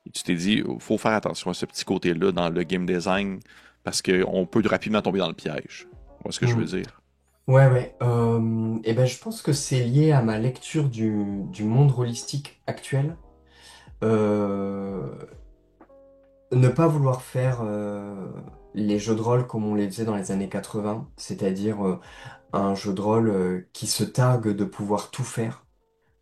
Et tu t'es dit, il faut faire attention à ce petit côté-là dans le game design parce qu'on peut rapidement tomber dans le piège. Voilà ce que je veux Hmm. dire. Ouais, ouais. Et ben, je pense que c'est lié à ma lecture du monde holistique actuel. Euh, Ne pas vouloir faire les jeux de rôle comme on les faisait dans les années 80, c'est-à-dire un jeu de rôle qui se targue de pouvoir tout faire,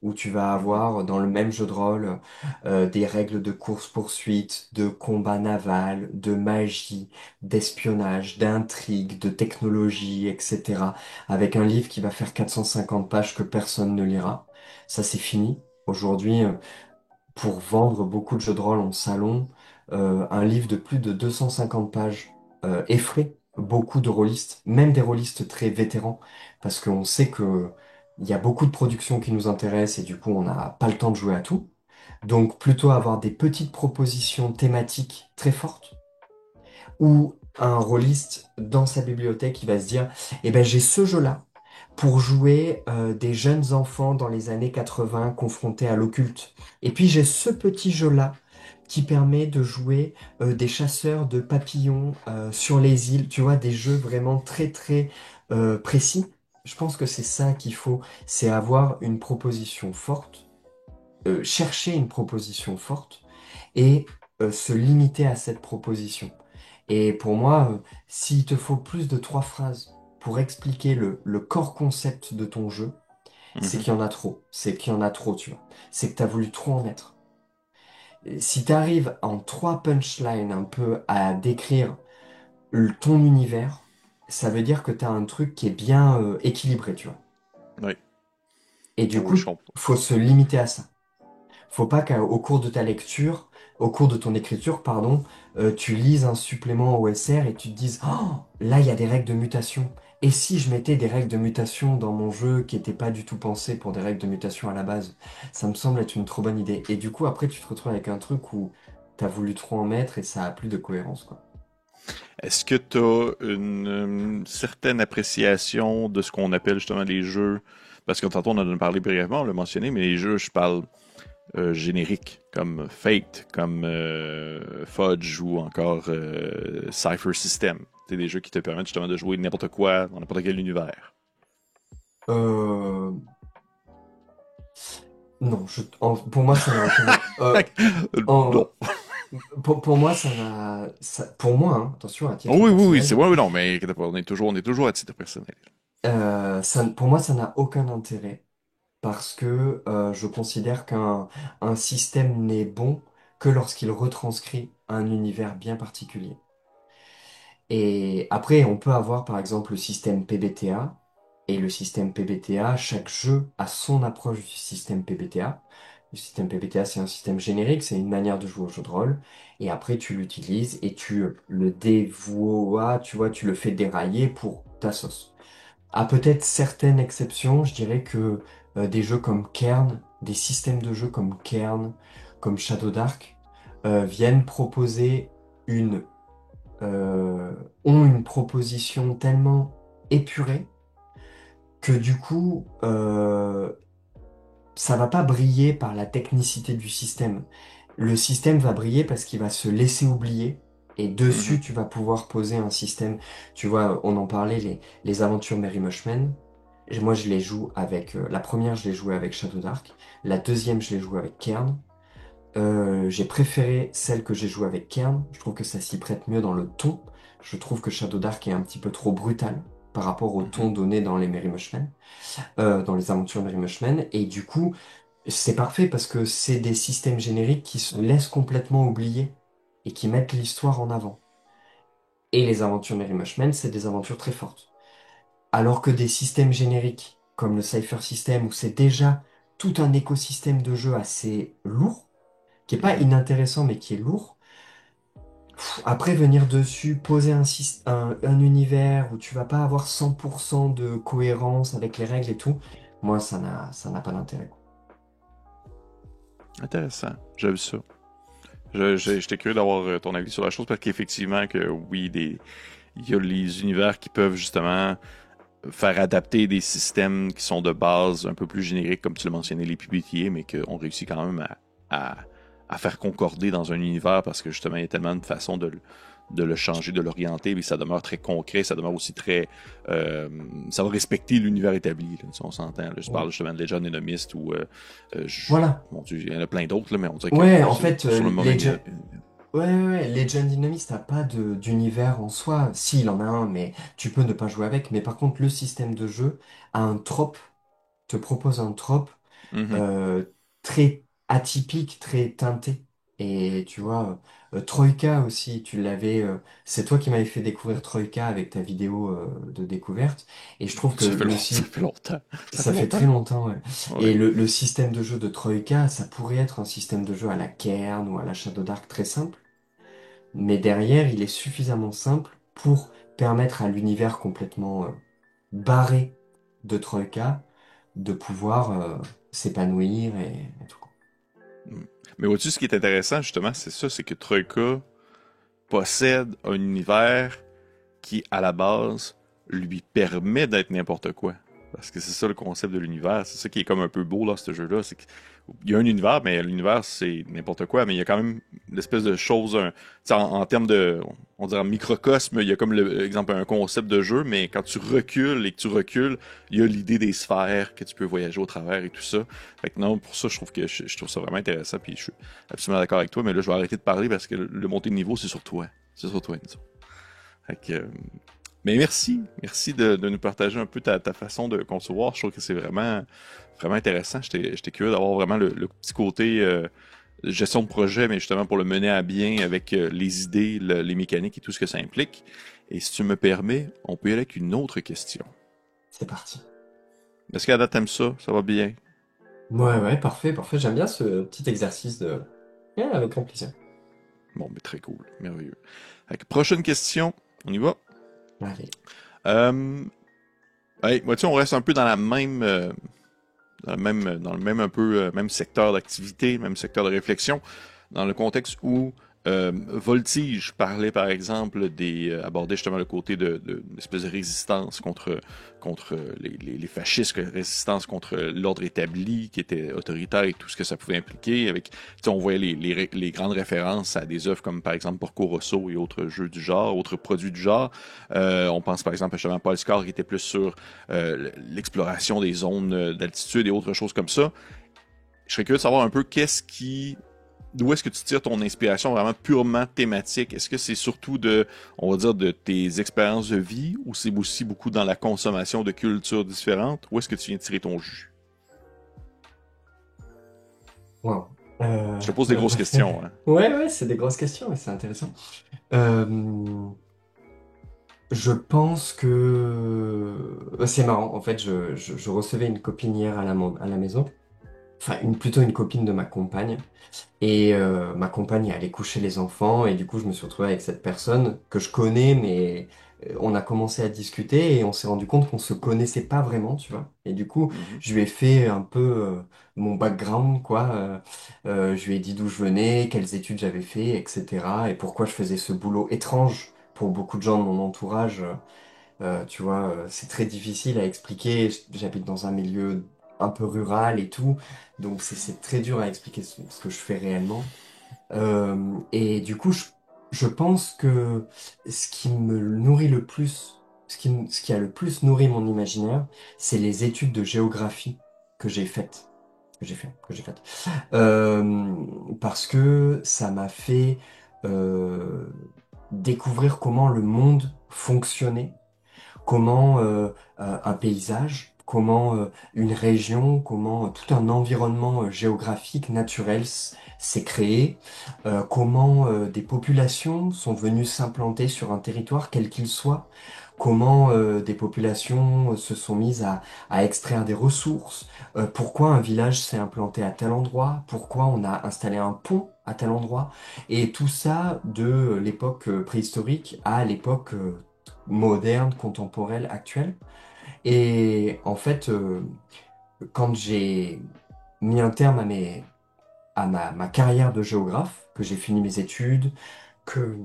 où tu vas Mhm. avoir dans le même jeu de rôle des règles de course-poursuite, de combat naval, de magie, d'espionnage, d'intrigue, de technologie, etc. Avec un livre qui va faire 450 pages que personne ne lira. Ça, c'est fini. Aujourd'hui, pour vendre beaucoup de jeux de rôle en salon, un livre de plus de 250 pages effraie beaucoup de rôlistes, même des rôlistes très vétérans, parce qu'on sait que il y a beaucoup de productions qui nous intéressent et du coup on n'a pas le temps de jouer à tout. Donc plutôt avoir des petites propositions thématiques très fortes ou un rôliste dans sa bibliothèque qui va se dire, eh ben j'ai ce jeu-là pour jouer des jeunes enfants dans les années 80 confrontés à l'occulte. Et puis j'ai ce petit jeu-là qui permet de jouer des chasseurs de papillons sur les îles, tu vois, des jeux vraiment très très précis. Je pense que c'est ça qu'il faut, c'est avoir une proposition forte, chercher une proposition forte et se limiter à cette proposition. Et pour moi, s'il te faut plus de 3 phrases pour expliquer le core concept de ton jeu, c'est Mhm. qu'il y en a trop. C'est qu'il y en a trop, tu vois. C'est que tu as voulu trop en mettre. Et si tu arrives en 3 punchlines un peu à décrire ton univers, ça veut dire que tu as un truc qui est bien équilibré, tu vois. Oui. Et du Oui, coup, je comprends. faut se limiter à ça. Faut pas qu'au cours de ta lecture, au cours de ton écriture, pardon, tu lises un supplément OSR et tu te dises, oh, là, il y a des règles de mutation. Et si je mettais des règles de mutation dans mon jeu qui n'étaient pas du tout pensées pour des règles de mutation à la base, ça me semble être une trop bonne idée. Et du coup, après, tu te retrouves avec un truc où t'as voulu trop en mettre et ça a plus de cohérence, quoi. Est-ce que tu as une certaine appréciation de ce qu'on appelle justement les jeux? Parce que tantôt on en a parlé brièvement, on l'a mentionné, mais les jeux, je parle génériques, comme Fate, comme Fudge ou encore Cypher System. C'est des jeux qui te permettent justement de jouer n'importe quoi dans n'importe quel univers. Euh, non, pour moi, ça n'a aucun... Non. en- pour moi, ça n'a... pour moi, hein, attention, à titre Oui, oui, oui, c'est personnel, ouais, oui, non, mais inquiète pas, on est toujours à titre personnel. pour moi, ça n'a aucun intérêt parce que je considère qu'un système n'est bon que lorsqu'il retranscrit un univers bien particulier. Et après, on peut avoir par exemple le système PBTA. Et le système PBTA, chaque jeu a son approche du système PBTA. Le système PBTA, c'est un système générique, c'est une manière de jouer au jeu de rôle. Et après, tu l'utilises et tu le dévoies, tu vois, tu le fais dérailler pour ta sauce. À peut-être certaines exceptions, je dirais que des jeux comme Kern, des systèmes de jeux comme Kern, comme Shadow Dark, viennent proposer une, euh, ont une proposition tellement épurée que du coup, ça va pas briller par la technicité du système. Le système va briller parce qu'il va se laisser oublier. Et Mhm. dessus, tu vas pouvoir poser un système. Tu vois, on en parlait, les aventures Merry Mushman. Et moi, je les joue avec. La première, je l'ai joué avec Shadow Dark. La deuxième, je l'ai joué avec Kern. J'ai préféré celle que j'ai jouée avec Kern. Je trouve que ça s'y prête mieux dans le ton. Je trouve que Shadow Dark est un petit peu trop brutal par rapport au ton Mhm. donné dans les Merry Mushman, dans les aventures Merry Mushman. Et du coup, c'est parfait parce que c'est des systèmes génériques qui se laissent complètement oublier et qui mettent l'histoire en avant. Et les aventures Merry Mushman, c'est des aventures très fortes. Alors que des systèmes génériques comme le Cypher System, où c'est déjà tout un écosystème de jeu assez lourd, qui est pas Mhm. inintéressant mais qui est lourd, après venir dessus, poser un univers où tu vas pas avoir 100% de cohérence avec les règles et tout, moi ça n'a pas d'intérêt. Intéressant. J'aime ça. J'étais curieux d'avoir ton avis sur la chose parce qu'effectivement, que oui, il y a les univers qui peuvent justement faire adapter des systèmes qui sont de base un peu plus génériques, comme tu l'as mentionné, les PBTA, mais qu'on réussit quand même à, à faire concorder dans un univers parce que justement, il y a tellement de façons de le changer, de l'orienter, mais ça demeure très concret, ça demeure aussi très... ça va respecter l'univers établi, là, si on s'entend. Là. Je parle Ouais. justement de Legend Enomist ou... Voilà. mon Dieu, il y en a plein d'autres, là, mais on dirait que Ouais, en c'est fait, sur le moment... Ouais, ouais, ouais, Legend Dynamics n'a pas d'univers en soi. Si, il en a un, mais tu peux ne pas jouer avec. Mais par contre, le système de jeu a un trope, te propose un trope Mhm. euh, très atypique, très teinté. Et tu vois, Troïka aussi, c'est toi qui m'avais fait découvrir Troïka avec ta vidéo de découverte. Et je trouve que Ça fait longtemps. Ça ça fait fait longtemps. très longtemps, ouais. Ouais. Et le système de jeu de Troïka, ça pourrait être un système de jeu à la Cairn ou à la Shadow Dark très simple. Mais derrière, il est suffisamment simple pour permettre à l'univers complètement barré de Troïka de pouvoir s'épanouir et tout. Mm. Mais vois-tu, ce qui est intéressant, justement, c'est ça, c'est que Troika possède un univers qui, à la base, lui permet d'être n'importe quoi. Parce que c'est ça le concept de l'univers. C'est ça qui est comme un peu beau dans ce jeu-là. C'est qu'il y a un univers, mais l'univers, c'est n'importe quoi. Mais il y a quand même une espèce de chose, en termes de, on dirait en microcosme, il y a comme, exemple, un concept de jeu, mais quand tu recules et que tu recules, il y a l'idée des sphères, que tu peux voyager au travers et tout ça. Fait que non, pour ça, je trouve que je trouve ça vraiment intéressant. Puis je suis absolument d'accord avec toi. Mais là, je vais arrêter de parler parce que le montée de niveau, c'est sur toi. C'est sur toi, Enzo. Fait que, mais merci, merci de nous partager un peu ta façon de concevoir. Je trouve que c'est vraiment, vraiment intéressant. J'étais curieux d'avoir vraiment le petit côté gestion de projet, mais justement pour le mener à bien avec les idées, les mécaniques et tout ce que ça implique. Et si tu me permets, on peut y aller avec une autre question. C'est parti. Est-ce qu'à date t'aimes ça? Ça va bien? Ouais, ouais, parfait, parfait. J'aime bien ce petit exercice de... Ouais, avec grand plaisir. Bon, mais très cool, merveilleux. Fait que prochaine question, on y va. Allez. Euh, hey, moi, tu sais, on reste un peu dans la même, dans le même un peu même secteur d'activité, même secteur de réflexion, dans le contexte où Voltige parlait par exemple abordait justement le côté d'une espèce de résistance contre les fascistes, résistance contre l'ordre établi qui était autoritaire et tout ce que ça pouvait impliquer. Avec, tu sais, on voyait les grandes références à des œuvres comme par exemple Porco Rosso et autres jeux du genre, autres produits du genre. On pense par exemple à justement Paul Scar qui était plus sur l'exploration des zones d'altitude et autres choses comme ça. Je serais curieux de savoir un peu d'où est-ce que tu tires ton inspiration vraiment purement thématique? Est-ce que c'est surtout on va dire, de tes expériences de vie ou c'est aussi beaucoup dans la consommation de cultures différentes? Où est-ce que tu viens tirer ton jus? Wow. Je te pose des grosses questions, hein. Ouais, ouais, c'est des grosses questions et c'est intéressant. Euh, Je pense que c'est marrant. En fait, je recevais une copine hier à la maison enfin plutôt une copine de ma compagne. Et ma compagne est allée coucher les enfants et du coup je me suis retrouvé avec cette personne que je connais mais on a commencé à discuter et on s'est rendu compte qu'on se connaissait pas vraiment, tu vois. Et du coup Mhm. je lui ai fait un peu mon background quoi. Je lui ai dit d'où je venais, quelles études j'avais fait, etc. Et pourquoi je faisais ce boulot étrange pour beaucoup de gens de mon entourage. Tu vois, c'est très difficile à expliquer. J'habite dans un milieu un peu rural et tout, donc c'est très dur à expliquer ce que je fais réellement. Et du coup, je pense que ce qui me nourrit le plus, ce qui a le plus nourri mon imaginaire, c'est les études de géographie que j'ai faites. Que j'ai faites. Parce que ça m'a fait euh, découvrir comment le monde fonctionnait, comment un paysage, comment une région, comment tout un environnement géographique, naturel s'est créé, comment des populations sont venues s'implanter sur un territoire quel qu'il soit, comment des populations se sont mises à extraire des ressources, pourquoi un village s'est implanté à tel endroit, pourquoi on a installé un pont à tel endroit, et tout ça de l'époque préhistorique à l'époque moderne, contemporaine, actuelle. Et en fait, quand j'ai mis un terme à ma carrière de géographe, que j'ai fini mes études, que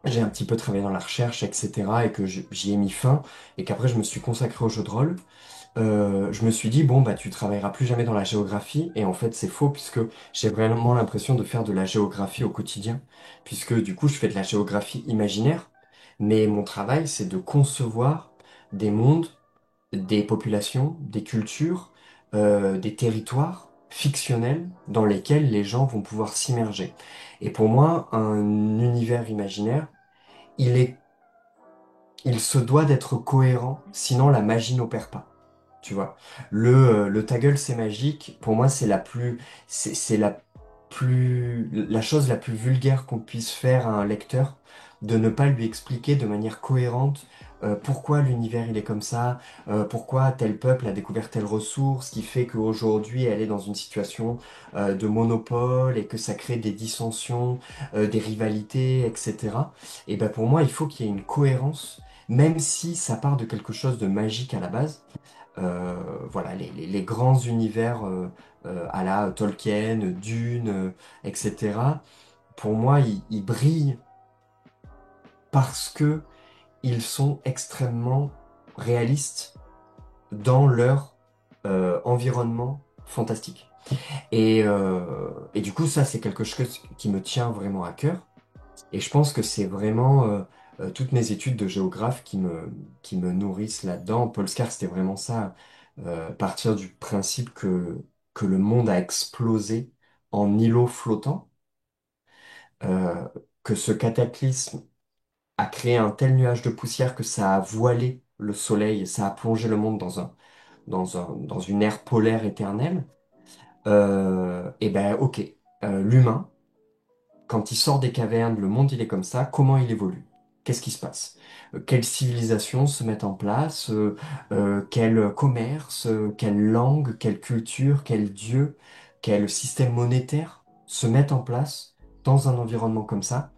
j'ai un petit peu travaillé dans la recherche, etc., et que j'y ai mis fin, et qu'après je me suis consacré au jeu de rôle, je me suis dit, bon, bah, tu travailleras plus jamais dans la géographie, et en fait, c'est faux, puisque j'ai vraiment l'impression de faire de la géographie au quotidien, puisque du coup, je fais de la géographie imaginaire, mais mon travail, c'est de concevoir des mondes, des populations, des cultures, des territoires fictionnels dans lesquels les gens vont pouvoir s'immerger. Et pour moi, un univers imaginaire, il est, il se doit d'être cohérent, sinon la magie n'opère pas. Tu vois, le ta gueule c'est magique, pour moi c'est la chose la plus vulgaire qu'on puisse faire à un lecteur, de ne pas lui expliquer de manière cohérente pourquoi l'univers il est comme ça, pourquoi tel peuple a découvert telle ressource, qui fait qu'aujourd'hui elle est dans une situation de monopole et que ça crée des dissensions, des rivalités, etc. Et ben pour moi il faut qu'il y ait une cohérence, même si ça part de quelque chose de magique à la base. Voilà, les grands univers à la Tolkien, Dune, etc. Pour moi, ils brillent parce que ils sont extrêmement réalistes dans leur environnement fantastique. Et du coup, ça, c'est quelque chose qui me tient vraiment à cœur. Et je pense que c'est vraiment toutes mes études de géographe qui me nourrissent là-dedans. Paul Scar, c'était vraiment ça, partir du principe que le monde a explosé en îlot flottant, euh, que ce cataclysme a créé un tel nuage de poussière que ça a voilé le soleil, ça a plongé le monde dans une ère polaire éternelle. Et ben ok, l'humain, quand il sort des cavernes, le monde il est comme ça, comment il évolue? Qu'est-ce qui se passe? Quelles civilisations se mettent en place? Quel commerce? Quelle langue? Quelle culture? Quel dieu? Quel système monétaire se mettent en place dans un environnement comme ça?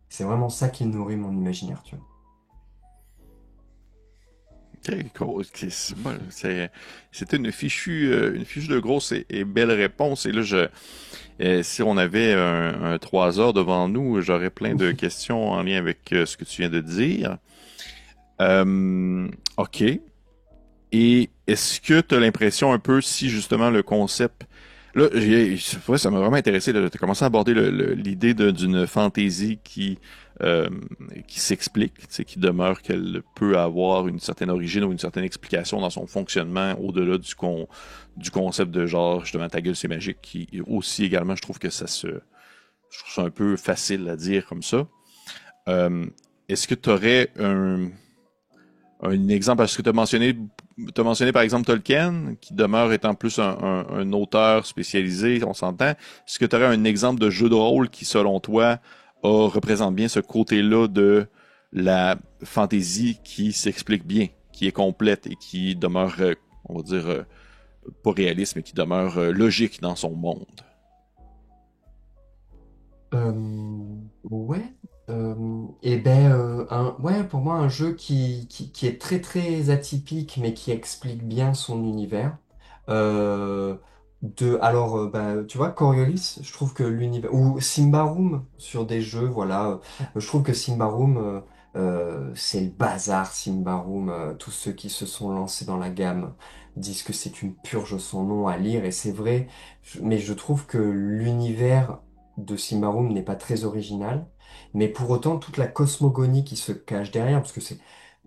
C'est vraiment ça qui nourrit mon imaginaire, tu vois. Ok, cool. Bon, c'était une fichue de grosse et belle réponse. Et là, si on avait un 3 heures devant nous, j'aurais plein de questions en lien avec ce que tu viens de dire. OK. Et est-ce que tu as l'impression un peu si justement le concept... Là, ouais, ça m'a vraiment intéressé. Tu as commencé à aborder l'idée d'une fantaisie euh, qui s'explique, tu sais, qui demeure qu'elle peut avoir une certaine origine ou une certaine explication dans son fonctionnement au-delà du concept de genre, justement, ta gueule, c'est magique, qui aussi également, je trouve que je trouve ça un peu facile à dire comme ça. Euh, Est-ce que tu aurais un exemple, parce que t'as mentionné par exemple Tolkien, qui demeure étant plus un auteur spécialisé, on s'entend. Est-ce que tu aurais un exemple de jeu de rôle qui, selon toi, représente bien ce côté-là de la fantaisie qui s'explique bien, qui est complète et qui demeure, on va dire, pas réaliste, mais qui demeure logique dans son monde. Ouais. Et ben, ouais, pour moi, un jeu qui est très très atypique, mais qui explique bien son univers. Euh, bah, tu vois, Coriolis, je trouve que l'univers ou Symbaroum sur des jeux, voilà, je trouve que Symbaroum, c'est le bazar. Symbaroum, tous ceux qui se sont lancés dans la gamme disent que c'est une purge sans nom à lire, et c'est vrai. Mais je trouve que l'univers de Symbaroum n'est pas très original, mais pour autant toute la cosmogonie qui se cache derrière, parce que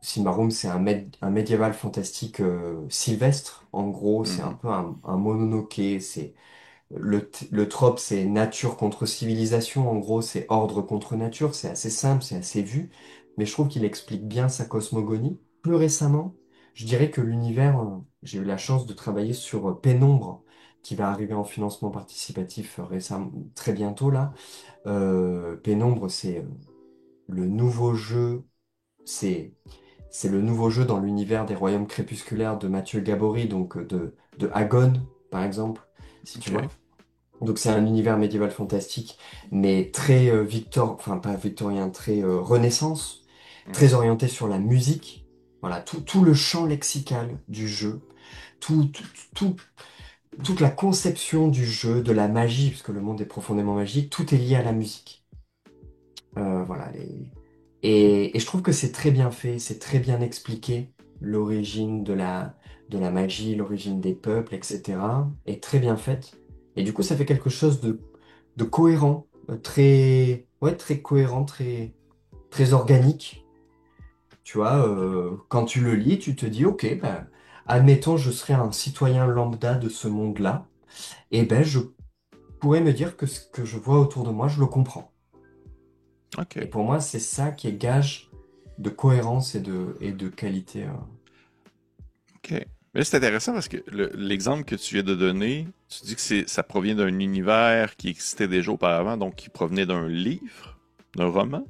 Symbaroum, c'est un médiéval fantastique sylvestre. En gros, c'est un Mhm. peu un Mononoke. C'est le trope, c'est nature contre civilisation. En gros, c'est ordre contre nature. C'est assez simple, c'est assez vu, mais je trouve qu'il explique bien sa cosmogonie. Plus récemment, je dirais que l'univers, j'ai eu la chance de travailler sur Pénombre, qui va arriver en financement participatif récemment, très bientôt là. Pénombre, c'est le nouveau jeu, c'est c'est le nouveau jeu dans l'univers des royaumes crépusculaires de Mathieu Gabory, donc de Agon, par exemple, si tu OK. vois. Donc c'est un univers médiéval fantastique, mais très enfin pas victorien, très Renaissance, Mhm. très orienté sur la musique. Voilà, tout le champ lexical du jeu, tout, tout, tout- toute la conception du jeu, de la magie, puisque le monde est profondément magique, tout est lié à la musique. Voilà, et je trouve que c'est très bien fait, c'est très bien expliqué, l'origine de la magie, l'origine des peuples, etc. est très bien faite. Et du coup, ça fait quelque chose de cohérent, ouais, très cohérent, très organique. Tu vois, quand tu le lis, tu te dis, ok, ben, admettons, je serais un citoyen lambda de ce monde-là, et ben, je pourrais me dire que ce que je vois autour de moi, je le comprends. Et OK. pour moi, c'est ça qui est gage de cohérence et de qualité. OK. Mais là, c'est intéressant parce que l'exemple que tu viens de donner, tu dis que ça provient d'un univers qui existait déjà auparavant, donc qui provenait d'un livre, d'un roman.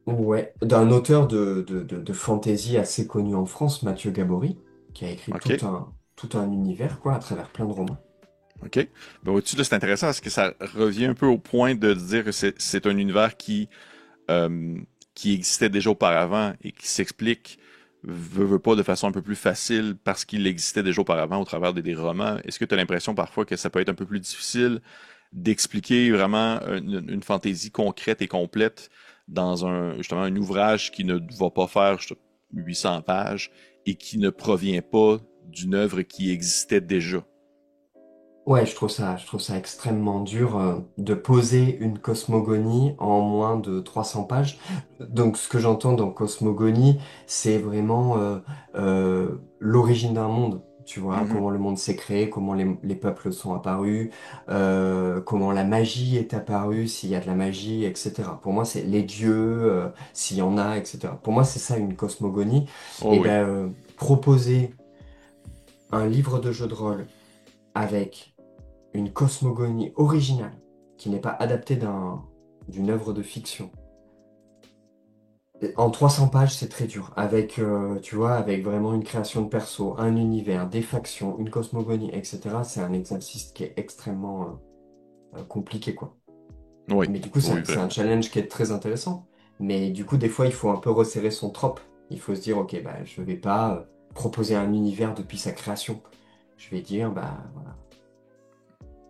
Ouais, d'un auteur de fantasy assez connu en France, Mathieu Gabory, qui a écrit OK. tout un univers, quoi, à travers plein de romans. OK. Ben, vois-tu, là, c'est intéressant parce que ça revient un peu au point de dire que c'est un univers euh, qui existait déjà auparavant et qui s'explique, veut pas, de façon un peu plus facile parce qu'il existait déjà auparavant au travers des romans. Est-ce que tu as l'impression parfois que ça peut être un peu plus difficile d'expliquer vraiment une fantaisie concrète et complète dans justement un ouvrage qui ne va pas faire 800 pages et qui ne provient pas d'une œuvre qui existait déjà? Ouais, je trouve ça extrêmement dur de poser une cosmogonie en moins de 300 pages. Donc, ce que j'entends dans cosmogonie, c'est vraiment l'origine d'un monde. Tu vois, Mhm. comment le monde s'est créé, comment les peuples sont apparus, comment la magie est apparue, s'il y a de la magie, etc. Pour moi, c'est les dieux, s'il y en a, etc. Pour moi, c'est ça une cosmogonie. Oh Et oui. ben, proposer un livre de jeu de rôle avec une cosmogonie originale qui n'est pas adaptée d'une œuvre de fiction. Et en 300 pages, c'est très dur. Avec, tu vois, avec vraiment une création de perso, un univers, des factions, une cosmogonie, etc. C'est un exercice qui est extrêmement compliqué, quoi. Oui. Mais du coup, Oui, c'est un vraiment. challenge qui est très intéressant. Mais du coup, des fois, il faut un peu resserrer son trope. Il faut se dire, ok, bah, je vais pas proposer un univers depuis sa création. Je vais dire, bah, voilà.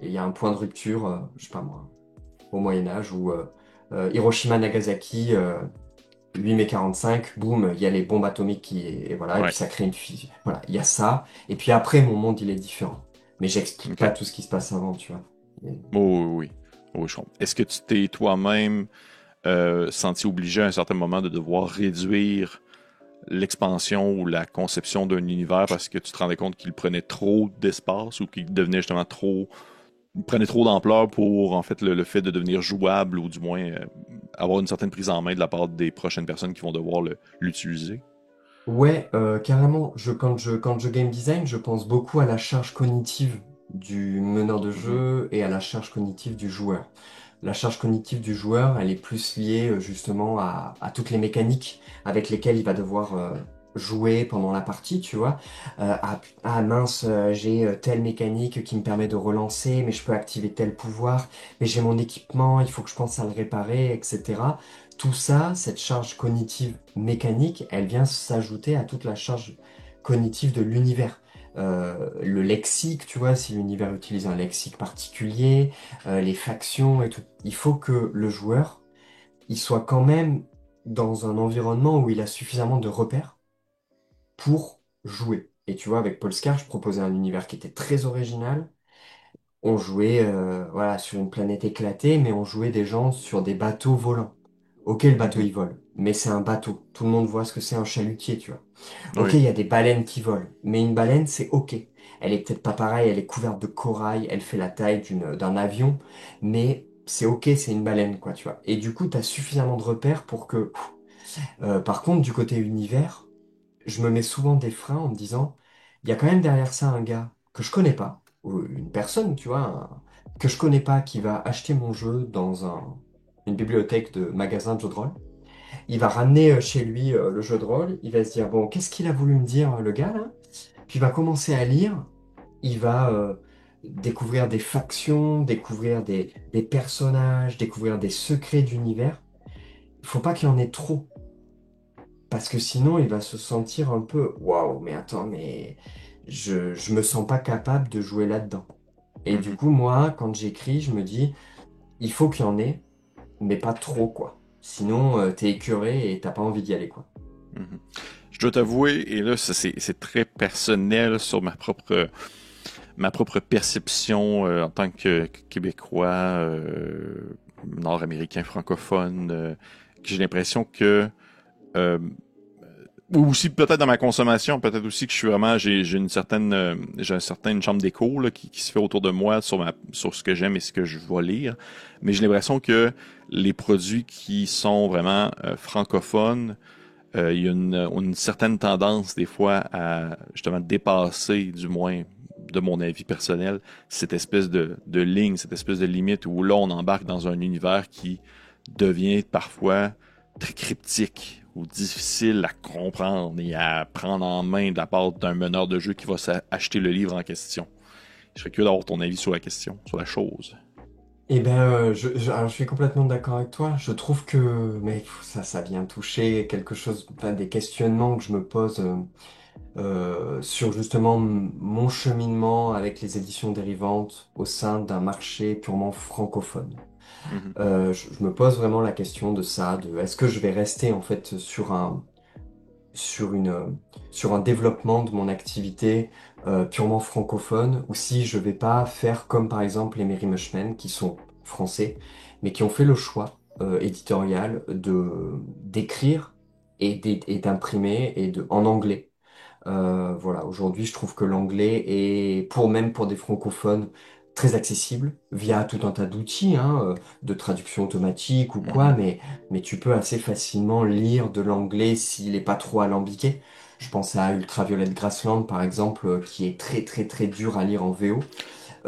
Et il y a un point de rupture, je sais pas moi, au Moyen Âge où Hiroshima Nagasaki 8 mai 45, boum, il y a les bombes atomiques et voilà, et Ouais. puis ça crée une fusion. Voilà, il y a ça. Et puis après, mon monde, il est différent. Mais j'explique pas OK. tout ce qui se passe avant, tu vois. Oh, oui, oui. Oh, oui, je comprends. Est-ce que tu t'es toi-même senti obligé à un certain moment de devoir réduire l'expansion ou la conception d'un univers parce que tu te rendais compte qu'il prenait trop d'espace ou qu'il devenait justement trop, il prenait trop d'ampleur pour en fait le fait de devenir jouable ou du moins avoir une certaine prise en main de la part des prochaines personnes qui vont devoir l'utiliser? Ouais, carrément. Quand je game design, je pense beaucoup à la charge cognitive du meneur de Mhm. jeu et à la charge cognitive du joueur. La charge cognitive du joueur, elle est plus liée justement à toutes les mécaniques avec lesquelles il va devoir jouer pendant la partie, tu vois. Ah mince, j'ai telle mécanique qui me permet de relancer, mais je peux activer tel pouvoir, mais j'ai mon équipement, il faut que je pense à le réparer, etc. Tout ça, cette charge cognitive mécanique, elle vient s'ajouter à toute la charge cognitive de l'univers. Le lexique, tu vois, si l'univers utilise un lexique particulier, les factions et tout. Il faut que le joueur, il soit quand même dans un environnement où il a suffisamment de repères pour jouer. Et tu vois, avec Polescar, je proposais un univers qui était très original. On jouait voilà, sur une planète éclatée, mais on jouait des gens sur des bateaux volants. Ok, le bateau Mhm. il vole, mais c'est un bateau. Tout le monde voit ce que c'est un chalutier, tu vois. Ok, Oui. il y a des baleines qui volent, mais une baleine, c'est ok. Elle est peut-être pas pareille, elle est couverte de corail, elle fait la taille d'un avion, mais c'est ok, c'est une baleine, quoi, tu vois. Et du coup, tu as suffisamment de repères pour que... par contre, du côté univers, je me mets souvent des freins en me disant, il y a quand même derrière ça un gars que je connais pas, ou une personne, tu vois, que je connais pas, qui va acheter mon jeu dans une bibliothèque de magasins de jeux de rôle. Il va ramener chez lui le jeu de rôle, il va se dire, bon, qu'est-ce qu'il a voulu me dire, le gars, là? Puis il va commencer à lire, il va découvrir des factions, découvrir des personnages, découvrir des secrets d'univers. Il faut pas qu'il y en ait trop. Parce que sinon, il va se sentir un peu, waouh, mais attends, mais je me sens pas capable de jouer là-dedans. Et du Mhm. coup, moi, quand j'écris, je me dis, il faut qu'il y en ait, mais pas trop, quoi. Sinon, t'es écœuré et t'as pas envie d'y aller, quoi. Mhm. Je dois t'avouer, et là, ça, c'est très personnel sur ma propre perception en tant que Québécois, nord-américain, francophone, que j'ai l'impression que euh, ou aussi peut-être dans ma consommation, peut-être aussi que je suis vraiment j'ai une certaine j'ai une certaine chambre d'écho là, qui se fait autour de moi sur ce que j'aime et ce que je vais lire. Mais j'ai l'impression que les produits qui sont vraiment francophones, il y a une certaine tendance des fois à justement dépasser, du moins de mon avis personnel, cette espèce de ligne, cette espèce de limite où là on embarque dans un univers qui devient parfois très cryptique ou difficile à comprendre et à prendre en main de la part d'un meneur de jeu qui va acheter le livre en question. Je serais curieux d'avoir ton avis sur la question, sur la chose. Eh ben, alors, je suis complètement d'accord avec toi. Je trouve que, mais ça vient toucher quelque chose, enfin, des questionnements que je me pose. Sur justement mon cheminement avec les éditions dérivantes au sein d'un marché purement francophone. Mhm, Je me pose vraiment la question de ça, de est-ce que je vais rester en fait sur une, sur un développement de mon activité purement francophone, ou si je vais pas faire comme par exemple les Merry Mushmen qui sont français, mais qui ont fait le choix éditorial de d'écrire et d'imprimer en anglais. Voilà, aujourd'hui, je trouve que l'anglais est, même pour des francophones, très accessible via tout un tas d'outils, hein, de traduction automatique ou quoi, mhm. mais tu peux assez facilement lire de l'anglais s'il n'est pas trop alambiqué. Je pense à Ultraviolet Grassland, par exemple, qui est très très très dur à lire en VO.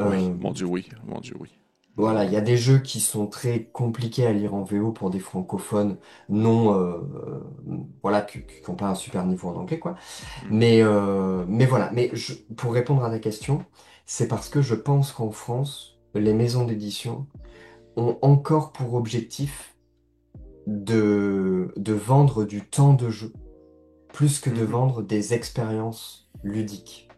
Oui, Euh, mon Dieu, oui, mon Dieu, oui. voilà, il y a des jeux qui sont très compliqués à lire en VO pour des francophones non, voilà, qui n'ont pas un super niveau en anglais, quoi. Mhm, Mais voilà, pour répondre à ta question, c'est parce que je pense qu'en France, les maisons d'édition ont encore pour objectif de vendre du temps de jeu, plus que de mhm. vendre des expériences ludiques.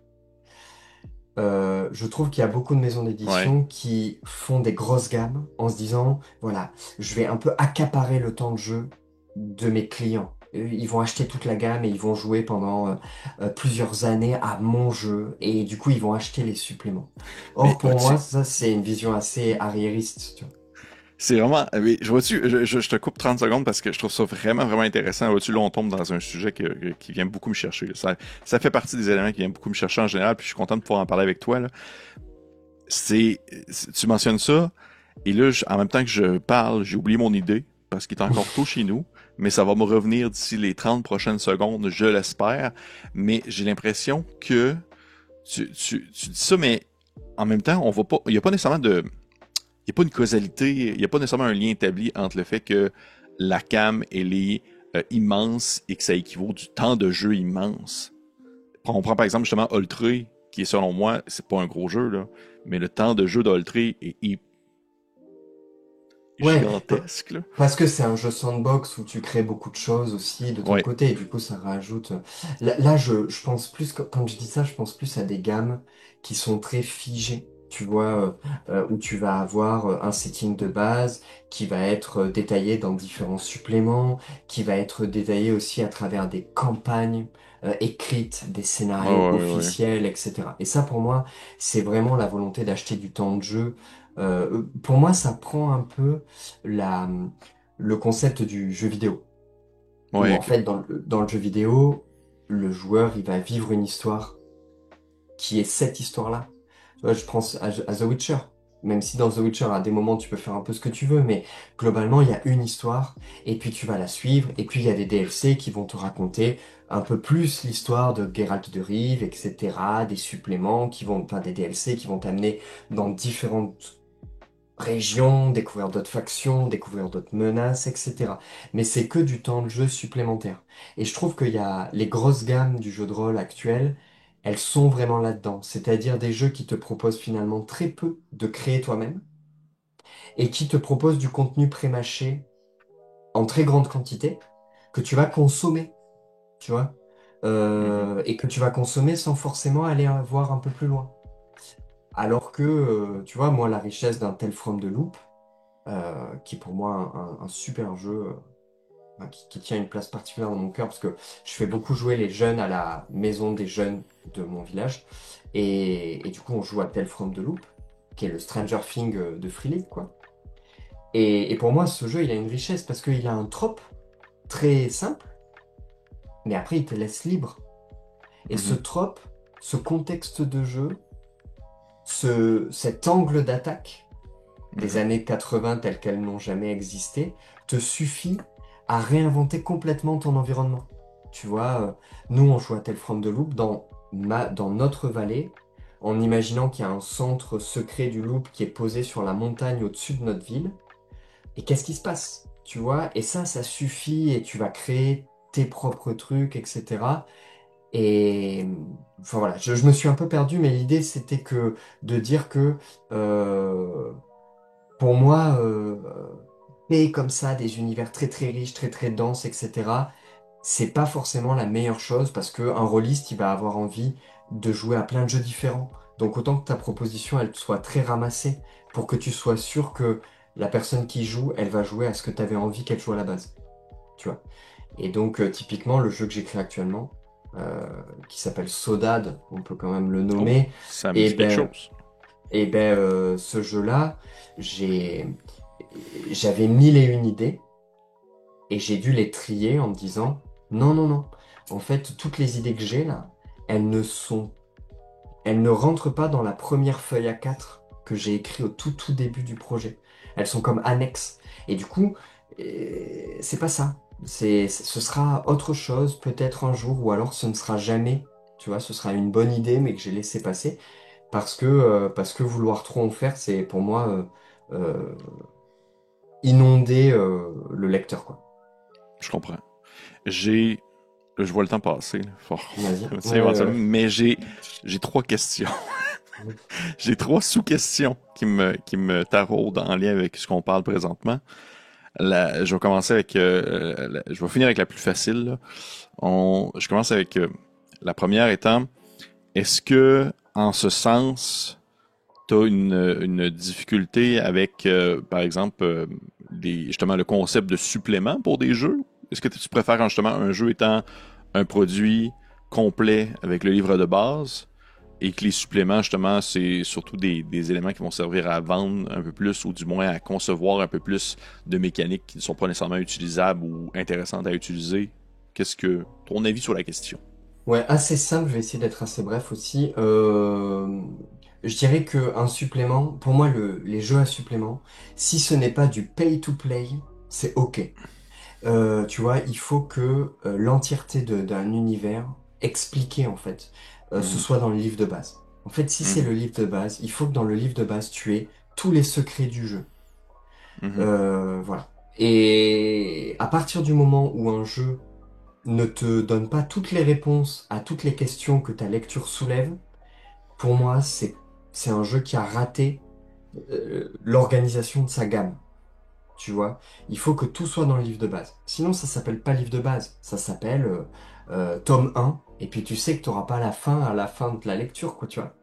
Je trouve qu'il y a beaucoup de maisons Ouais. d'édition qui font des grosses gammes en se disant, voilà, je vais un peu accaparer le temps de jeu de mes clients. Ils vont acheter toute la gamme et ils vont jouer pendant plusieurs années à mon jeu et du coup ils vont acheter les suppléments. Mais Or pour moi, vois-tu, ça c'est une vision assez arriériste, tu vois. c'est vraiment. Mais, vois-tu, je te coupe 30 secondes parce que je trouve ça vraiment, vraiment intéressant. Vois-tu, là, on tombe dans un sujet qui vient beaucoup me chercher. Là. Ça fait partie des éléments qui viennent beaucoup me chercher en général, puis je suis content de pouvoir en parler avec toi. Là. Tu mentionnes ça, et là, en même temps que je parle, j'ai oublié mon idée, parce qu'il est encore tôt chez nous, mais ça va me revenir d'ici les 30 prochaines secondes, je l'espère. Mais j'ai l'impression que tu dis ça, mais en même temps, on va pas. Il n'y a pas nécessairement de. Il n'y a pas une causalité, il n'y a pas nécessairement un lien établi entre le fait que la cam est liée immense et que ça équivaut du temps de jeu immense. On prend par exemple justement Ultra, qui est selon moi, c'est pas un gros jeu, là, mais le temps de jeu d'Ultra est Ouais, gigantesque, là. parce que c'est un jeu sandbox où tu crées beaucoup de choses aussi de ton Ouais. côté, et du coup ça rajoute. Là, je pense plus, quand je dis ça, je pense plus à des gammes qui sont très figées. Tu vois, où tu vas avoir un setting de base qui va être détaillé dans différents suppléments, qui va être détaillé aussi à travers des campagnes écrites, des Ouais, scénarios ouais, ouais, ouais. officiels, etc. Et ça, pour moi, c'est vraiment la volonté d'acheter du temps de jeu. Pour moi, ça prend un peu la, le concept du jeu vidéo. Où Ouais, en ok. fait, dans le jeu vidéo, le joueur, il va vivre une histoire qui est cette histoire-là. Tu vois, je pense à The Witcher. Même si dans The Witcher, à des moments, tu peux faire un peu ce que tu veux, mais globalement, il y a une histoire, et puis tu vas la suivre, et puis il y a des DLC qui vont te raconter un peu plus l'histoire de Geralt de Rive, etc., des suppléments qui vont, enfin, des DLC qui vont t'amener dans différentes régions, découvrir d'autres factions, découvrir d'autres menaces, etc. Mais c'est que du temps de jeu supplémentaire. Et je trouve qu'il y a les grosses gammes du jeu de rôle actuel, elles sont vraiment là-dedans. C'est-à-dire des jeux qui te proposent finalement très peu de créer toi-même et qui te proposent du contenu pré-mâché en très grande quantité que tu vas consommer, tu vois. Mhm. Et que tu vas consommer sans forcément aller voir un peu plus loin. Alors que, tu vois, moi, la richesse d'un tel From the Loop, qui est pour moi un super jeu qui tient une place particulière dans mon cœur parce que je fais beaucoup jouer les jeunes à la maison des jeunes de mon village. Et du coup, on joue à Tale from the Loop, qui est le Stranger Things de Free League, quoi. Et pour moi, ce jeu, il a une richesse parce qu'il a un trope très simple, mais après, il te laisse libre. Et ce Mhm. trope, ce contexte de jeu, cet angle d'attaque, des Mhm. années 80 telles qu'elles n'ont jamais existé, te suffit à réinventer complètement ton environnement. Tu vois, nous, on joue à Tell from the Loop dans notre vallée, en imaginant qu'il y a un centre secret du loop qui est posé sur la montagne au-dessus de notre ville. Et qu'est-ce qui se passe? Tu vois, et ça suffit, et tu vas créer tes propres trucs, etc. Et enfin voilà, je me suis un peu perdu, mais l'idée c'était que de dire que euh, pour moi, créer comme ça des univers très très riches, très très denses, etc., c'est pas forcément la meilleure chose parce qu'un rôliste, il va avoir envie de jouer à plein de jeux différents. Donc autant que ta proposition, elle soit très ramassée pour que tu sois sûr que la personne qui joue, elle va jouer à ce que tu avais envie qu'elle joue à la base. Tu vois. Et donc typiquement, le jeu que j'écris actuellement, qui s'appelle Sodade, on peut quand même le Oh, nommer, ça me et dit quelque ben, chose. ce jeu-là, j'ai j'avais mille et une idées et j'ai dû les trier en me disant non, non, non. En fait, toutes les idées que j'ai là, elles ne sont, elles ne rentrent pas dans la première feuille A4 que j'ai écrit au tout début du projet. Elles sont comme annexes. Et du coup, c'est pas ça. Ce sera autre chose, peut-être un jour, ou alors ce ne sera jamais. Tu vois, ce sera une bonne idée, mais que j'ai laissé passer parce que vouloir trop en faire, c'est pour moi inonder le lecteur, quoi. Je comprends. J'ai, je vois le temps passer, là, fort. Vas-y. Tu sais, Ouais, éventuellement, mais j'ai trois questions. J'ai trois sous-questions qui me taraudent en lien avec ce qu'on parle présentement. Je vais commencer avec, je vais finir avec la plus facile, là. Je commence avec la première étant, est-ce que, en ce sens, tu as une difficulté avec, par exemple, justement le concept de supplément pour des jeux? Est-ce que tu préfères quand justement un jeu étant un produit complet avec le livre de base et que les suppléments, justement, c'est surtout des éléments qui vont servir à vendre un peu plus ou du moins à concevoir un peu plus de mécaniques qui ne sont pas nécessairement utilisables ou intéressantes à utiliser? Qu'est-ce que ton avis sur la question? ouais, assez simple. Je vais essayer d'être assez bref aussi. Je dirais que un supplément, pour moi, les jeux à supplément, si ce n'est pas du pay to play, c'est OK. Tu vois, il faut que l'entièreté d'un univers expliqué, en fait, ce Mhm, soit dans le livre de base. En fait, si c'est mhm, le livre de base, il faut que dans le livre de base, tu aies tous les secrets du jeu. mhm, Voilà. Et à partir du moment où un jeu ne te donne pas toutes les réponses à toutes les questions que ta lecture soulève, pour moi, c'est un jeu qui a raté l'organisation de sa gamme. Tu vois, il faut que tout soit dans le livre de base. Sinon, ça s'appelle pas livre de base, ça s'appelle tome 1, et puis tu sais que tu n'auras pas la fin à la fin de la lecture, quoi, tu vois.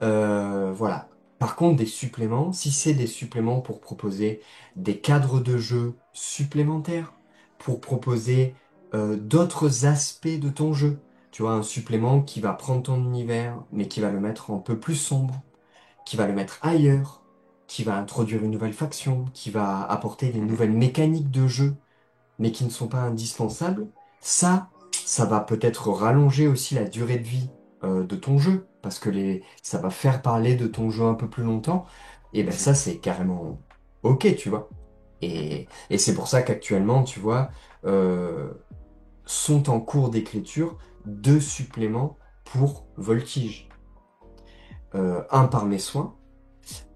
Voilà. Par contre, des suppléments, si c'est des suppléments pour proposer des cadres de jeu supplémentaires, pour proposer d'autres aspects de ton jeu, tu vois, un supplément qui va prendre ton univers, mais qui va le mettre un peu plus sombre, qui va le mettre ailleurs, qui va introduire une nouvelle faction, qui va apporter des Mhm. nouvelles mécaniques de jeu, mais qui ne sont pas indispensables, ça va peut-être rallonger aussi la durée de vie de ton jeu, parce que ça va faire parler de ton jeu un peu plus longtemps, et ben Mhm. ça, c'est carrément OK, tu vois. Mhm. Et c'est pour ça qu'actuellement, tu vois, euh, sont en cours d'écriture deux suppléments pour Voltige. Un par mes soins,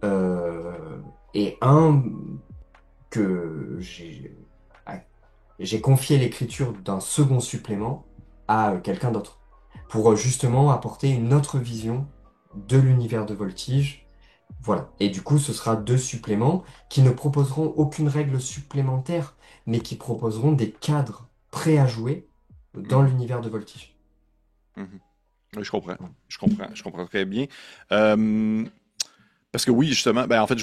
euh, et un que j'ai confié l'écriture d'un second supplément à quelqu'un d'autre pour justement apporter une autre vision de l'univers de Voltige. Voilà. Et du coup, ce sera deux suppléments qui ne proposeront aucune règle supplémentaire, mais qui proposeront des cadres prêts à jouer dans Mhm. l'univers de Voltige. Mhm. Oui, je comprends. Je comprends très bien. Euh, Parce que oui, justement, ben en fait,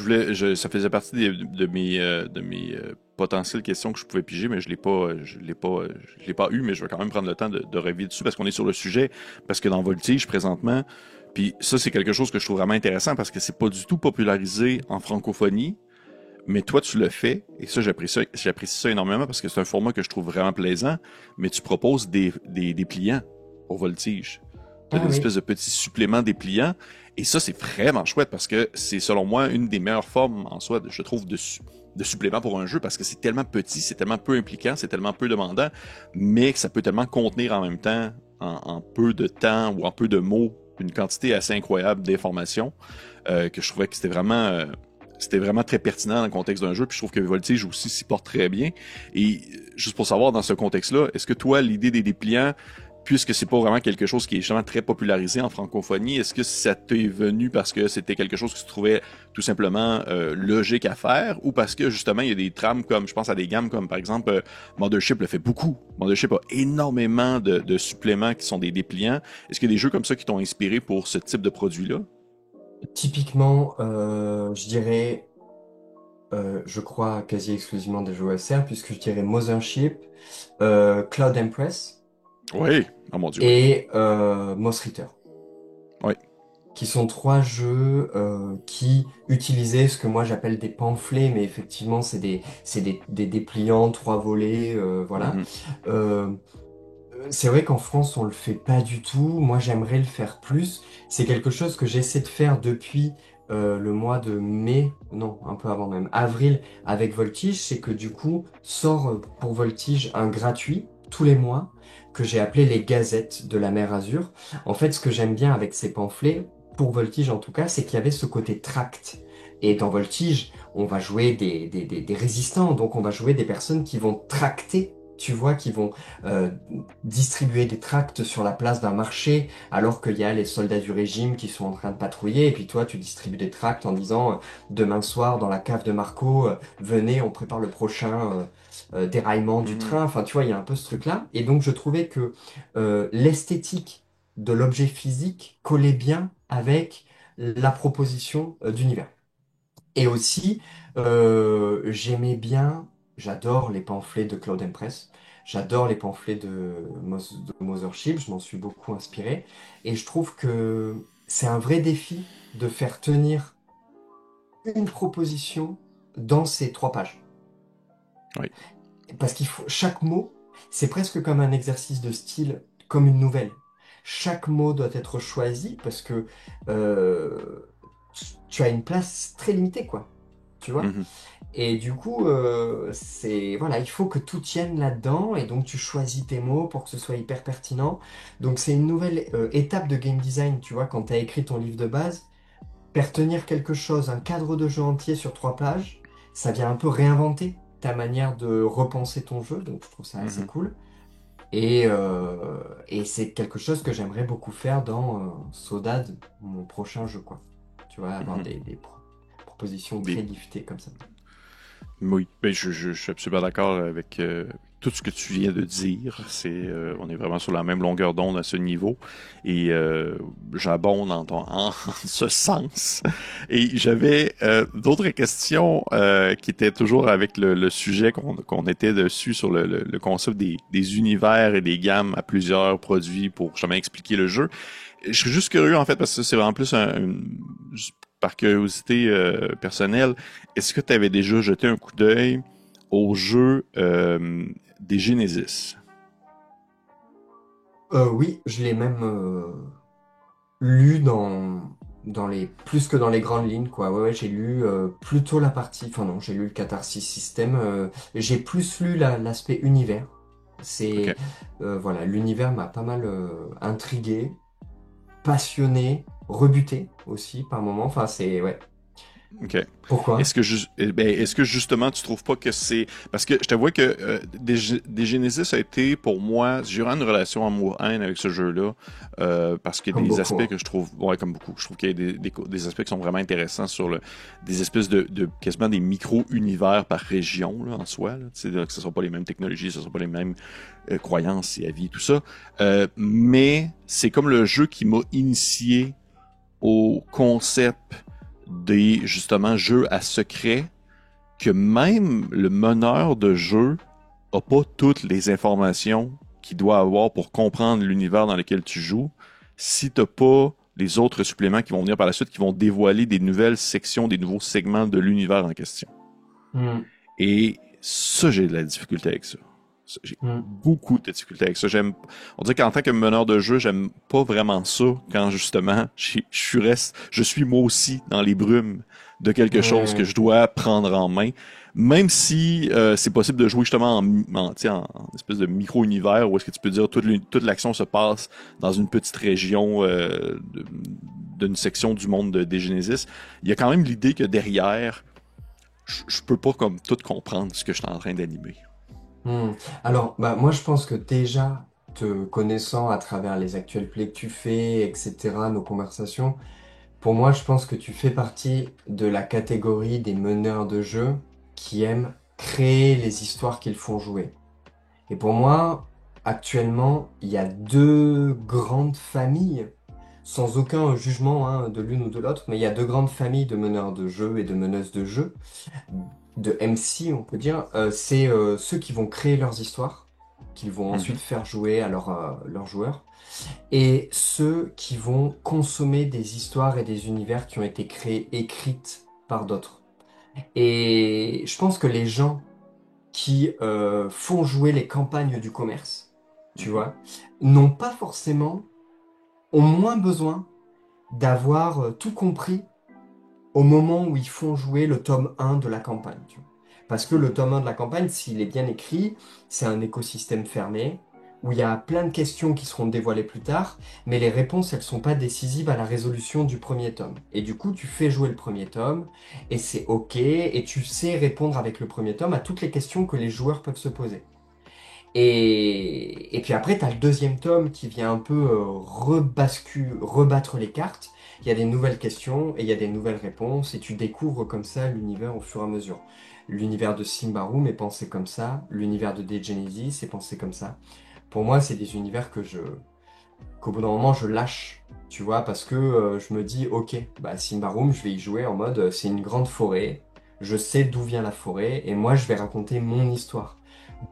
ça faisait partie de mes potentielles questions que je pouvais piger, mais je l'ai pas eu, mais je vais quand même prendre le temps de revenir dessus parce qu'on est sur le sujet, parce que dans Voltige présentement, puis ça c'est quelque chose que je trouve vraiment intéressant parce que c'est pas du tout popularisé en francophonie, mais toi tu le fais et ça j'apprécie ça énormément parce que c'est un format que je trouve vraiment plaisant, mais tu proposes des pliants au Voltige. Tu as Ah des oui. espèces de petits suppléments dépliants. Et ça, c'est vraiment chouette parce que c'est, selon moi, une des meilleures formes en soi, je trouve, de supplément pour un jeu parce que c'est tellement petit, c'est tellement peu impliquant, c'est tellement peu demandant, mais que ça peut tellement contenir en même temps, en peu de temps ou en peu de mots, une quantité assez incroyable d'informations que je trouvais que c'était vraiment très pertinent dans le contexte d'un jeu. Puis je trouve que Voltige aussi s'y porte très bien. Et juste pour savoir, dans ce contexte-là, est-ce que toi, l'idée des dépliants, puisque c'est pas vraiment quelque chose qui est justement très popularisé en francophonie, est-ce que ça t'est venu parce que c'était quelque chose que tu trouvais tout simplement logique à faire ou parce que justement il y a des trames comme, je pense à des gammes comme par exemple Mothership le fait beaucoup. Mothership a énormément de suppléments qui sont des dépliants. Est-ce qu'il y a des jeux comme ça qui t'ont inspiré pour ce type de produit-là? Typiquement, je dirais, je crois quasi exclusivement des jeux OSR, puisque je dirais Mothership, Cloud Empress Oui. Oh mon Dieu, oui. et Moss Ritter, Oui. qui sont trois jeux qui utilisaient ce que moi j'appelle des pamphlets, mais effectivement c'est des dépliants, trois volets, voilà. Mhm. Euh, c'est vrai qu'en France on le fait pas du tout. Moi j'aimerais le faire plus. C'est quelque chose que j'essaie de faire depuis le mois de mai, non, un peu avant même, avril avec Voltige. C'est que du coup sort pour Voltige un gratuit tous les mois que j'ai appelé les Gazettes de la Mer Azur. En fait, ce que j'aime bien avec ces pamphlets, pour Voltige en tout cas, c'est qu'il y avait ce côté tract. Et dans Voltige, on va jouer des résistants, donc on va jouer des personnes qui vont tracter, tu vois, qui vont euh, distribuer des tracts sur la place d'un marché alors qu'il y a les soldats du régime qui sont en train de patrouiller et puis toi tu distribues des tracts en disant demain soir dans la cave de Marco, venez on prépare le prochain déraillement du Mhm. train, enfin tu vois il y a un peu ce truc-là et donc je trouvais que l'esthétique de l'objet physique collait bien avec la proposition d'univers. Et aussi, j'aimais bien, j'adore les pamphlets de Claude Impress, j'adore les pamphlets de Mothership, je m'en suis beaucoup inspiré, et je trouve que c'est un vrai défi de faire tenir une proposition dans ces 3 pages. Oui. Parce qu'il faut, chaque mot, c'est presque comme un exercice de style, comme une nouvelle. Chaque mot doit être choisi parce que euh, tu as une place très limitée, quoi. Tu vois? Mhm. Et du coup, voilà, il faut que tout tienne là-dedans, et donc tu choisis tes mots pour que ce soit hyper pertinent. Donc c'est une nouvelle étape de game design, tu vois, quand tu as écrit ton livre de base, faire tenir quelque chose, un cadre de jeu entier sur 3 pages, ça vient un peu réinventer. ta manière de repenser ton jeu, donc je trouve ça assez cool. Et c'est quelque chose que j'aimerais beaucoup faire dans Sodad, mon prochain jeu, quoi. Tu vois, avoir Mhm. propositions très Des, liftées comme ça. Oui, ben je suis absolument d'accord avec tout ce que tu viens de dire. On est vraiment sur la même longueur d'onde à ce niveau, et j'abonde en ce sens. Et j'avais d'autres questions qui étaient toujours avec le sujet qu'on était dessus sur le concept des univers et des gammes à plusieurs produits pour justement expliquer le jeu. Je suis juste curieux en fait parce que c'est vraiment plus par curiosité personnelle. Est-ce que tu avais déjà jeté un coup d'œil au jeu des Genesis? Oui, je l'ai même lu dans plus que dans les grandes lignes, quoi. Ouais, ouais, j'ai lu plutôt la partie, enfin non, j'ai lu le Catharsis System. J'ai plus lu l'aspect univers. OK. Voilà, l'univers m'a pas mal intrigué, passionné, rebuté aussi par moments. Enfin, c'est, ouais. OK. Pourquoi? Est-ce que justement tu trouves pas que c'est parce que je t'avoue que des Genesis a été pour moi j'ai eu une relation amour-haine avec ce jeu-là parce qu'il y a Comme des beaucoup, aspects hein. que je trouve ouais comme beaucoup je trouve qu'il y a des aspects qui sont vraiment intéressants sur des espèces de quasiment des micro-univers par région là, en soi là. Tu sais, que ce sont pas les mêmes technologies, ce sont pas les mêmes croyances et avis tout ça. Mais c'est comme le jeu qui m'a initié au concept des justement jeux à secret que même le meneur de jeu a pas toutes les informations qu'il doit avoir pour comprendre l'univers dans lequel tu joues si t'as pas les autres suppléments qui vont venir par la suite qui vont dévoiler des nouvelles sections, des nouveaux segments de l'univers en question. Hmm, Et ça, j'ai de la difficulté avec ça. J'ai hmm. beaucoup de difficultés avec ça. On dirait qu'en tant que meneur de jeu, j'aime pas vraiment ça quand justement je suis moi aussi dans les brumes de quelque chose que Ouais, je dois prendre en main. Même si c'est possible de jouer justement tu sais, en espèce de micro-univers où est-ce que tu peux dire toute l'action se passe dans une petite région d'une section du monde des Genesis, il y a quand même l'idée que derrière, je peux pas comme tout comprendre ce que je suis en train d'animer. hmm. Alors, bah, moi, je pense que déjà, te connaissant à travers les actuels plays que tu fais, etc., nos conversations, pour moi, je pense que tu fais partie de la catégorie des meneurs de jeu qui aiment créer les histoires qu'ils font jouer. Et pour moi, actuellement, il y a deux grandes familles, sans aucun jugement hein, de l'une ou de l'autre, mais il y a deux grandes familles de meneurs de jeu et de meneuses de jeu, de MC, on peut dire. C'est ceux qui vont créer leurs histoires, qu'ils vont ensuite Mhm. faire jouer à leurs joueurs, et ceux qui vont consommer des histoires et des univers qui ont été créés, écrites par d'autres. Et je pense que les gens qui font jouer les campagnes du commerce, tu Mhm. vois, n'ont pas forcément, ont moins besoin d'avoir tout compris au moment où ils font jouer le tome 1 de la campagne, tu vois. Parce que le Mhm. tome 1 de la campagne, s'il est bien écrit, c'est un écosystème fermé, où il y a plein de questions qui seront dévoilées plus tard, mais les réponses, elles sont pas décisives à la résolution du premier tome. Et du coup, tu fais jouer le premier tome, et c'est OK, et tu sais répondre avec le premier tome à toutes les questions que les joueurs peuvent se poser. Et puis après, tu as le deuxième tome qui vient un peu rebattre les cartes. Il y a des nouvelles questions et il y a des nouvelles réponses et tu découvres comme ça l'univers au fur et à mesure. L'univers de Symbaroum est pensé comme ça, l'univers de Degenesis est pensé comme ça. Pour moi, c'est des univers qu'au bout d'un moment, je lâche, tu vois, parce que je me dis, ok, bah Symbaroum, je vais y jouer en mode, c'est une grande forêt, je sais d'où vient la forêt et moi, je vais raconter mon histoire.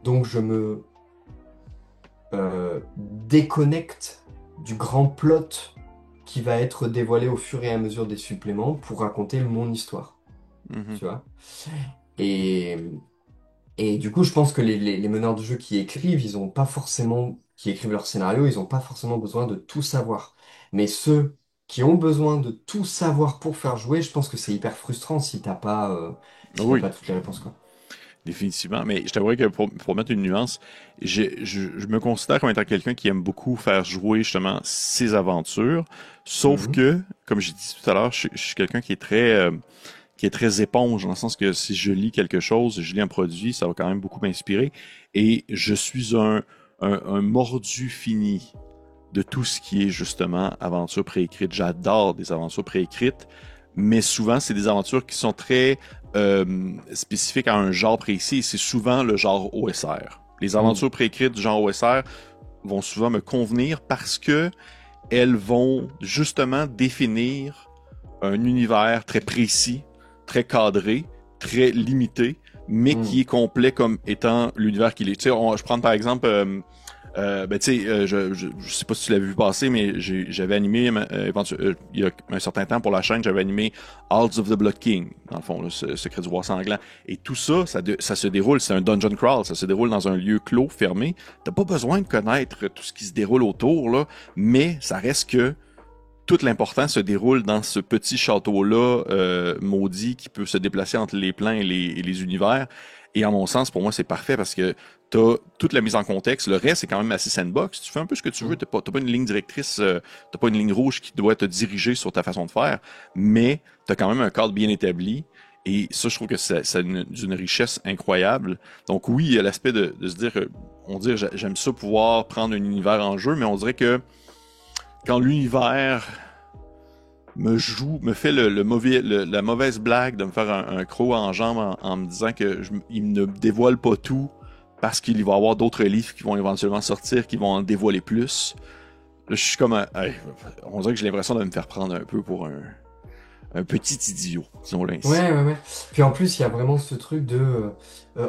Donc, je me déconnecte du grand plot qui va être dévoilé au fur et à mesure des suppléments pour raconter mon histoire, Mhm. tu vois. Et, et du coup, je pense que les meneurs de jeu qui écrivent, ils ont pas forcément, qui écrivent leur scénario, ils ont pas forcément besoin de tout savoir. Mais ceux qui ont besoin de tout savoir pour faire jouer, je pense que c'est hyper frustrant si t'as Oui, pas toutes les réponses, quoi. définitivement. Mais je t'avouerais que pour mettre une nuance, je me considère comme étant quelqu'un qui aime beaucoup faire jouer justement ses aventures. Sauf Mhm. que, comme j'ai dit tout à l'heure, je suis quelqu'un qui est très qui est très éponge, dans le sens que si je lis quelque chose, je lis un produit, ça va quand même beaucoup m'inspirer. Et je suis un mordu fini de tout ce qui est justement aventure préécrite. J'adore des aventures préécrites, mais souvent, c'est des aventures qui sont très spécifiques à un genre précis. C'est souvent le genre OSR. Les Mm. aventures préécrites du genre OSR vont souvent me convenir parce que elles vont justement définir un univers très précis, très cadré, très limité, mais qui Mm. est complet comme étant l'univers qu'il est. Tu sais, je prends par exemple, ben, tu sais, je sais pas si tu l'avais vu passer, mais j'avais animé, il y a un certain temps pour la chaîne, j'avais animé Halls of the Blood King, dans le fond, là, Secret du roi sanglant. Et tout ça, ça se déroule, c'est un dungeon crawl, ça se déroule dans un lieu clos, fermé. T'as pas besoin de connaître tout ce qui se déroule autour, là, mais ça reste que tout l'important se déroule dans ce petit château-là maudit qui peut se déplacer entre les plans et les univers. Et en mon sens, pour moi, c'est parfait parce que t'as toute la mise en contexte. Le reste, c'est quand même assez sandbox. Tu fais un peu ce que tu veux. Mm. T'as pas une ligne directrice, t'as pas une ligne rouge qui doit te diriger sur ta façon de faire, mais t'as quand même un cadre bien établi. Et ça, je trouve que c'est d'une richesse incroyable. Donc oui, il y a l'aspect de se dire, on dirait, j'aime ça pouvoir prendre un univers en jeu, mais on dirait que quand l'univers me fait la mauvaise blague de me faire un croc en jambe en me disant que il ne dévoile pas tout parce qu'il va y avoir d'autres livres qui vont éventuellement sortir, qui vont en dévoiler plus. Là, je suis comme hey, on dirait que j'ai l'impression de me faire prendre un peu pour un petit idiot, disons-le ainsi. Ouais, ouais, ouais. Puis en plus, il y a vraiment ce truc de...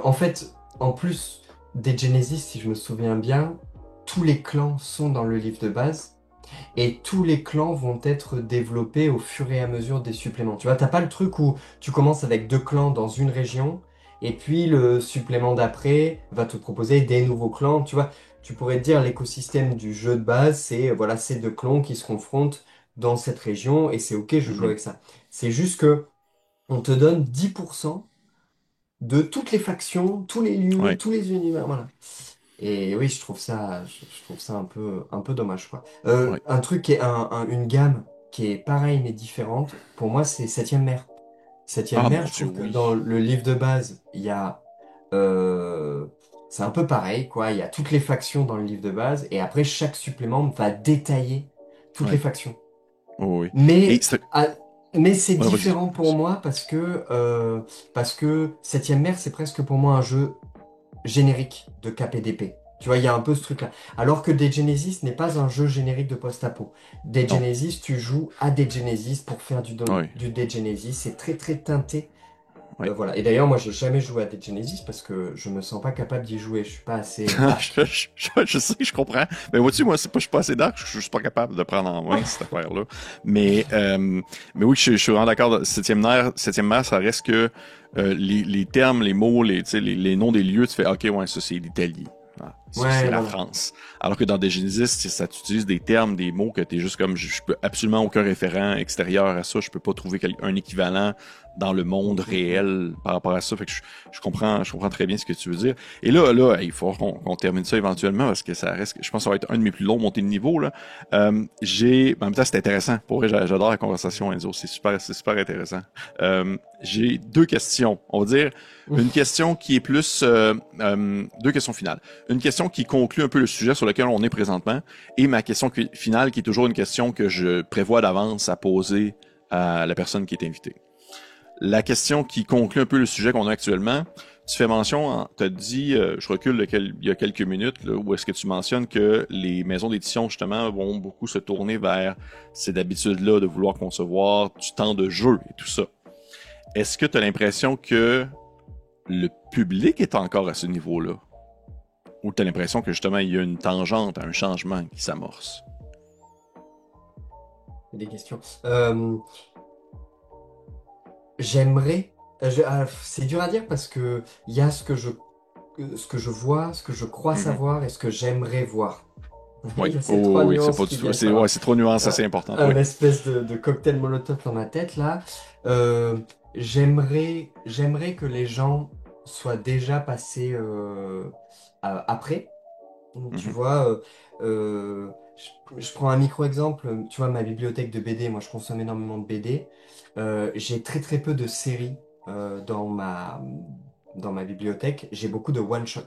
en fait, en plus des Genesis, si je me souviens bien, tous les clans sont dans le livre de base et tous les clans vont être développés au fur et à mesure des suppléments. Tu vois, t'as pas le truc où tu commences avec deux clans dans une région et puis le supplément d'après va te proposer des nouveaux clans. Tu vois, tu pourrais te dire l'écosystème du jeu de base, c'est voilà, ces deux clans qui se confrontent dans cette région et c'est ok, je joue Mhm. avec ça. C'est juste que on te donne 10% de toutes les factions, tous les lieux, Ouais, tous les univers, voilà. Et oui, je trouve ça un peu dommage, quoi. ouais. Un truc qui est une gamme qui est pareille mais différente, pour moi, c'est Septième Mer. Septième Ah Mer, mon je Dieu, trouve que dans oui. le livre de base, il y a, euh, c'est un peu pareil, quoi. Il y a toutes les factions dans le livre de base, et après, chaque supplément va détailler toutes les Ouais. factions. Oh, oui. Et Mais, c'est... mais c'est Ouais, vas-y. différent pour moi parce que Septième Mer, c'est presque pour moi un jeu générique de KPDP. Tu vois, il y a un peu ce truc-là. Alors que Dead Genesis n'est pas un jeu générique de post-apo. Dead Non. Genesis, tu joues à Dead Genesis pour faire Ouais. du Dead Genesis. C'est très très teinté. Ouais. Voilà. Et d'ailleurs, moi, j'ai jamais joué à Dead Genesis parce que je me sens pas capable d'y jouer. Je suis pas assez dark. Je sais, je comprends. Mais vois-tu, moi, c'est pas, je suis pas assez dark, je suis juste pas capable de prendre en main cette affaire-là. Mais, euh, mais oui, je suis vraiment d'accord. Septième mer, ça reste que les termes, les mots, tu sais, les noms des lieux, tu fais, OK, ouais, ça, c'est l'Italie. Ah, ça, c'est Ouais, la voilà. France. Alors que dans des Genesis, ça t'utilise des termes, des mots que t'es juste comme, je peux absolument aucun référent extérieur à ça, je peux pas trouver un équivalent dans le Mm, monde mm, mm. réel par rapport à ça. Fait que je comprends très bien ce que tu veux dire. Et il faut qu'on termine ça éventuellement parce que ça reste, je pense que ça va être un de mes plus longs montées de niveau, là. En même temps, c'est intéressant. Pour vrai, j'adore la conversation, Enzo. C'est super intéressant. J'ai deux questions. On va dire une question qui est plus, deux questions finales. Une question qui conclut un peu le sujet sur lequel on est présentement et ma question finale qui est toujours une question que je prévois d'avance à poser à la personne qui est invitée. La question qui conclut un peu le sujet qu'on a actuellement, tu fais mention, tu as dit, je recule il y a quelques minutes, là, où est-ce que tu mentionnes que les maisons d'édition, justement, vont beaucoup se tourner vers cette habitude-là de vouloir concevoir du temps de jeu et tout ça. Est-ce que tu as l'impression que le public est encore à ce niveau-là? Ou tu as l'impression que, justement, il y a une tangente, un changement qui s'amorce? Des questions. J'aimerais. C'est dur à dire parce que il y a ce que je vois, ce que je crois Mhm. savoir et ce que j'aimerais voir. Il Oui, y a ces trois oh, oui, c'est nuances pas qui du tout. viennent faire Ouais, c'est trois nuances assez importantes, oui. un espèce de cocktail Molotov dans ma tête là. Euh, j'aimerais que les gens soient déjà passés après. Tu Mhm. vois, Je prends un micro-exemple, tu vois, ma bibliothèque de BD, moi je consomme énormément de BD. J'ai très très peu de séries dans ma bibliothèque. J'ai beaucoup de one-shot.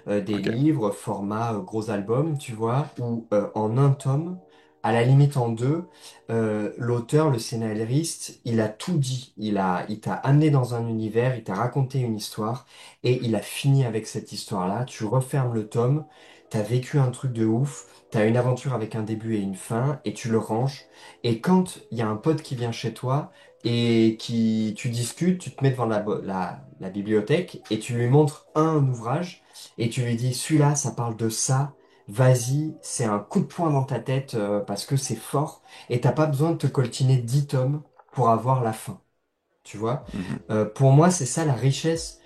Des OK. livres format gros album, tu vois, ou en un tome, à la limite en deux, l'auteur, le scénariste, il a tout dit. Il t'a amené dans un univers, il t'a raconté une histoire, et il a fini avec cette histoire-là. Tu refermes le tome, t'as vécu un truc de ouf, t'as une aventure avec un début et une fin, et tu le ranges. Et quand il y a un pote qui vient chez toi, et tu discutes, tu te mets devant la bibliothèque, et tu lui montres un ouvrage, et tu lui dis, celui-là, ça parle de ça, vas-y, c'est un coup de poing dans ta tête parce que c'est fort, et t'as pas besoin de te coltiner 10 tomes pour avoir la fin, tu vois. Mhm. Pour moi, c'est ça la richesse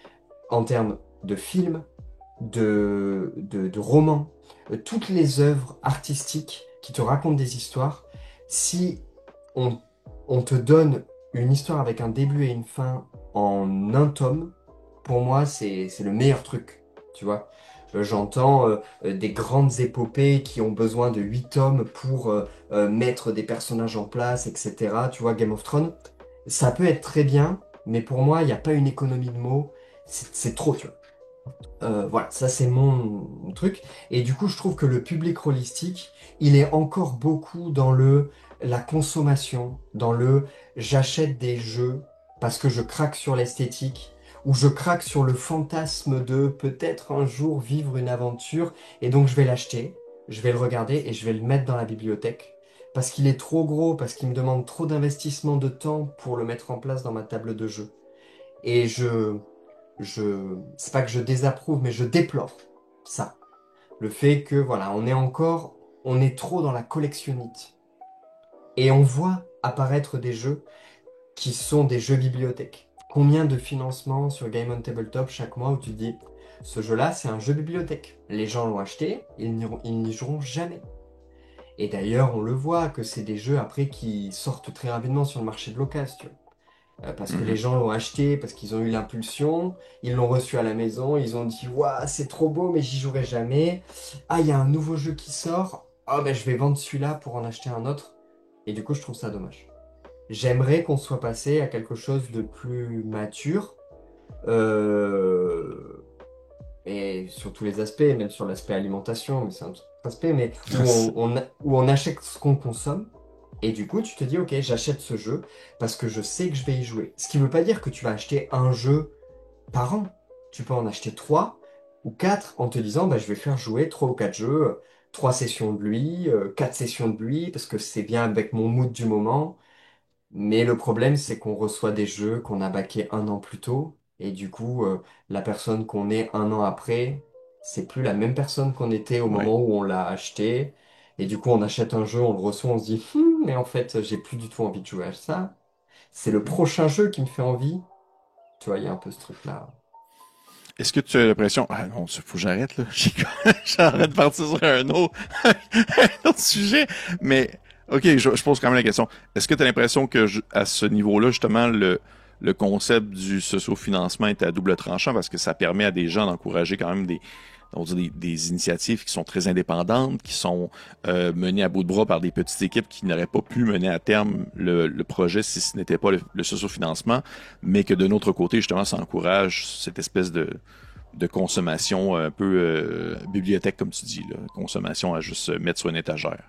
en termes de films, de romans, toutes les œuvres artistiques qui te racontent des histoires, si on, on te donne une histoire avec un début et une fin en un tome, pour moi, c'est le meilleur truc, tu vois. J'entends des grandes épopées qui ont besoin de 8 tomes pour mettre des personnages en place, etc. Tu vois, Game of Thrones, ça peut être très bien, mais pour moi, il n'y a pas une économie de mots, c'est trop, tu vois. Voilà, ça c'est mon truc. Et du coup, je trouve que le public holistique, il est encore beaucoup dans la consommation, dans j'achète des jeux parce que je craque sur l'esthétique, ou je craque sur le fantasme de peut-être un jour vivre une aventure, et donc je vais l'acheter, je vais le regarder et je vais le mettre dans la bibliothèque. Parce qu'il est trop gros, parce qu'il me demande trop d'investissement de temps pour le mettre en place dans ma table de jeu. Et c'est pas que je désapprouve, mais je déplore ça. Le fait que, voilà, on est trop dans la collectionnite. Et on voit apparaître des jeux qui sont des jeux bibliothèques. Combien de financements sur Game on Tabletop chaque mois où tu te dis, ce jeu-là, c'est un jeu bibliothèque. Les gens l'ont acheté, ils n'y joueront jamais. Et d'ailleurs, on le voit que c'est des jeux après qui sortent très rapidement sur le marché de l'occasion. Parce que les Mhm. gens l'ont acheté, parce qu'ils ont eu l'impulsion, ils l'ont reçu à la maison, ils ont dit, waouh, c'est trop beau, mais j'y jouerai jamais. Ah, il y a un nouveau jeu qui sort. Ah, ben je vais vendre celui-là pour en acheter un autre. Et du coup, je trouve ça dommage. J'aimerais qu'on soit passé à quelque chose de plus mature, euh, et sur tous les aspects, même sur l'aspect alimentation, mais c'est un autre aspect, mais où on achète ce qu'on consomme. Et du coup, tu te dis, ok, j'achète ce jeu parce que je sais que je vais y jouer. Ce qui ne veut pas dire que tu vas acheter un jeu par an. Tu peux en acheter trois ou quatre en te disant, bah, je vais faire jouer trois ou quatre jeux, trois sessions de lui, quatre sessions de lui, parce que c'est bien avec mon mood du moment. Mais le problème, c'est qu'on reçoit des jeux qu'on a baqués un an plus tôt. Et du coup, la personne qu'on est un an après, c'est plus la même personne qu'on était au Ouais. moment où on l'a acheté. Et du coup, on achète un jeu, on le reçoit, on se dit, mais en fait, j'ai plus du tout envie de jouer à ça. C'est le Mhm. prochain jeu qui me fait envie. Tu vois, il y a un peu ce truc-là. Est-ce que tu as l'impression... Ah non, faut que j'arrête, là. J'arrête de partir sur un autre sujet. Mais, OK, je pose quand même la question. Est-ce que tu as l'impression que, à ce niveau-là, justement, le concept du sociofinancement est à double tranchant parce que ça permet à des gens d'encourager quand même on va dire des initiatives qui sont très indépendantes, qui sont menées à bout de bras par des petites équipes qui n'auraient pas pu mener à terme le projet si ce n'était pas le sociofinancement, mais que de notre côté, justement, ça encourage cette espèce de consommation un peu bibliothèque, comme tu dis, là, consommation à juste mettre sur une étagère.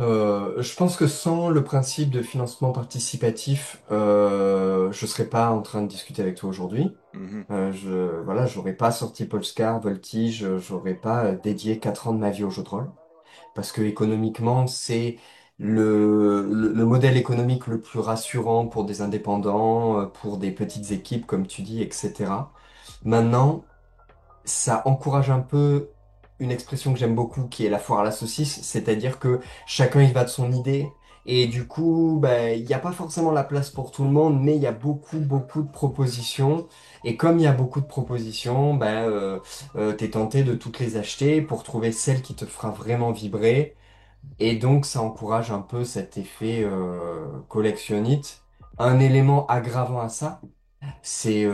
Je pense que sans le principe de financement participatif, je serais pas en train de discuter avec toi aujourd'hui. Mhm. Voilà, j'aurais pas sorti Polescar, Voltige, j'aurais pas dédié 4 ans de ma vie au jeu de rôle. Parce que économiquement, c'est le modèle économique le plus rassurant pour des indépendants, pour des petites équipes, comme tu dis, etc. Maintenant, ça encourage un peu une expression que j'aime beaucoup, qui est la foire à la saucisse, c'est-à-dire que chacun y va de son idée. Et du coup, bah, il n'y a pas forcément la place pour tout le monde, mais il y a beaucoup, beaucoup de propositions. Et comme il y a beaucoup de propositions, bah, t'es tenté de toutes les acheter pour trouver celle qui te fera vraiment vibrer. Et donc, ça encourage un peu cet effet collectionnite. Un élément aggravant à ça, c'est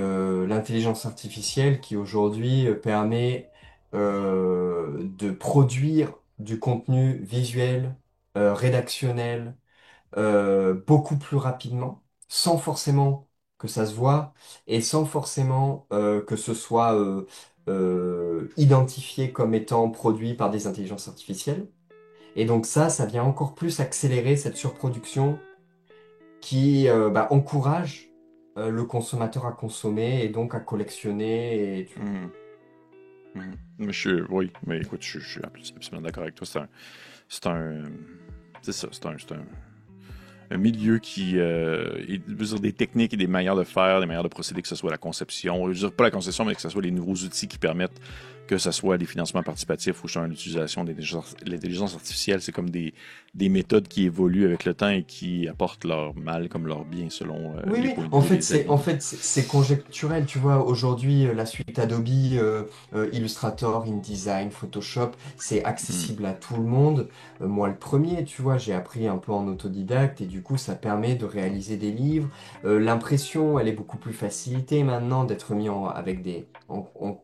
l'intelligence artificielle qui aujourd'hui permet de produire du contenu visuel, rédactionnel, beaucoup plus rapidement, sans forcément que ça se voit et sans forcément que ce soit identifié comme étant produit par des intelligences artificielles. Et donc ça vient encore plus accélérer cette surproduction qui encourage le consommateur à consommer et donc à collectionner. Et, tu vois. Mhm. Mhm. Oui, mais écoute, je suis absolument d'accord avec toi. C'est un, c'est ça, un milieu qui, je veux dire, des techniques et des manières de faire, des manières de procéder, que ce soit la conception, je veux dire, pas la conception, mais que ce soit les nouveaux outils qui permettent que ce soit des financements participatifs ou justement l'utilisation de l'intelligence artificielle, c'est comme des méthodes qui évoluent avec le temps et qui apportent leur mal comme leur bien selon Oui, les oui, points de vue et les en avis. fait, c'est conjecturel, tu vois. Aujourd'hui, la suite Adobe, Illustrator, InDesign, Photoshop, c'est Hmm. accessible à tout le monde. Moi, le premier, tu vois, j'ai appris un peu en autodidacte et du coup, ça permet de réaliser des livres. L'impression, elle est beaucoup plus facilitée maintenant d'être mis en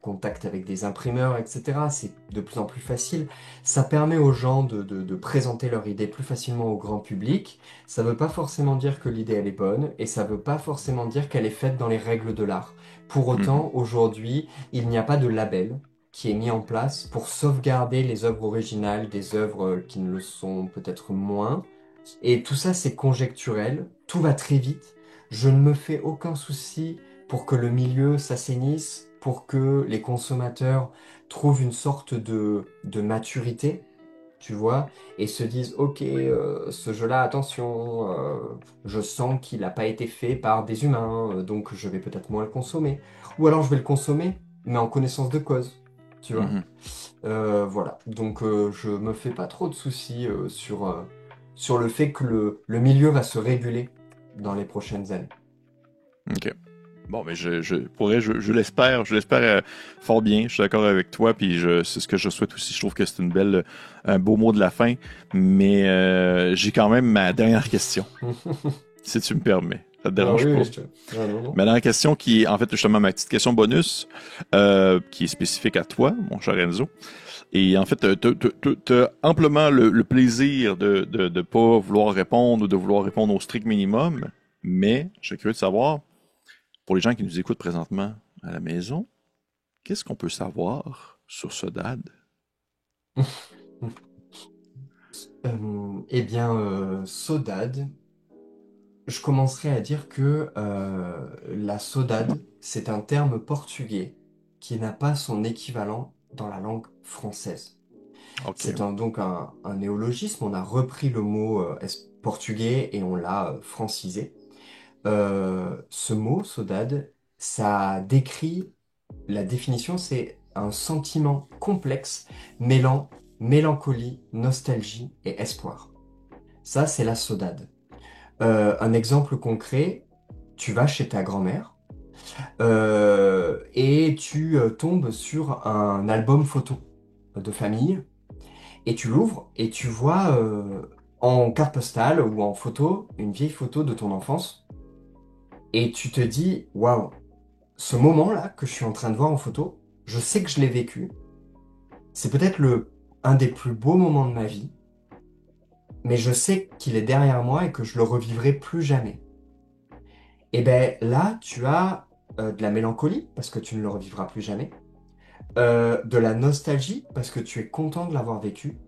contact avec des imprimeurs, etc. C'est de plus en plus facile. Ça permet aux gens de présenter leur idée plus facilement au grand public. Ça veut pas forcément dire que l'idée elle est bonne et ça veut pas forcément dire qu'elle est faite dans les règles de l'art. Pour Mhm. autant, aujourd'hui, il n'y a pas de label qui est mis en place pour sauvegarder les œuvres originales des œuvres qui ne le sont peut-être moins. Et tout ça, c'est conjecturel, tout va très vite. Je ne me fais aucun souci pour que le milieu s'assainisse, pour que les consommateurs trouvent une sorte de maturité, tu vois, et se disent, OK, ce jeu-là, attention, je sens qu'il n'a pas été fait par des humains, donc je vais peut-être moins le consommer. Ou alors je vais le consommer, mais en connaissance de cause, tu vois. Mhm. Voilà, donc je me fais pas trop de soucis sur le fait que le milieu va se réguler dans les prochaines années. OK. Bon, mais pourrais, je l'espère fort bien. Je suis d'accord avec toi, puis c'est ce que je souhaite aussi. Je trouve que c'est un beau mot de la fin. Mais j'ai quand même ma dernière question, si tu me permets. Ça te Ah dérange oui, pas? oui, ah non, non. Ma dernière question qui est en fait justement ma petite question bonus, qui est spécifique à toi, mon cher Enzo. Et en fait, t'as amplement le plaisir de pas vouloir répondre ou de vouloir répondre au strict minimum. Mais je suis curieux de savoir, pour les gens qui nous écoutent présentement à la maison, qu'est-ce qu'on peut savoir sur ce dad? Eh bien, saudade, je commencerai à dire que la saudade, c'est un terme portugais qui n'a pas son équivalent dans la langue française. OK. C'est donc un néologisme, on a repris le mot portugais et on l'a francisé. Ce mot, saudade, ça décrit, la définition, c'est un sentiment complexe mêlant mélancolie, nostalgie et espoir. Ça, c'est la saudade. Un exemple concret, tu vas chez ta grand-mère et tu tombes sur un album photo de famille et tu l'ouvres et tu vois en carte postale ou en photo une vieille photo de ton enfance et tu te dis, waouh, ce moment-là que je suis en train de voir en photo, je sais que je l'ai vécu. C'est peut-être un des plus beaux moments de ma vie, mais je sais qu'il est derrière moi et que je le revivrai plus jamais. Et ben là, tu as de la mélancolie parce que tu ne le revivras plus jamais, de la nostalgie parce que tu es content de l'avoir vécu,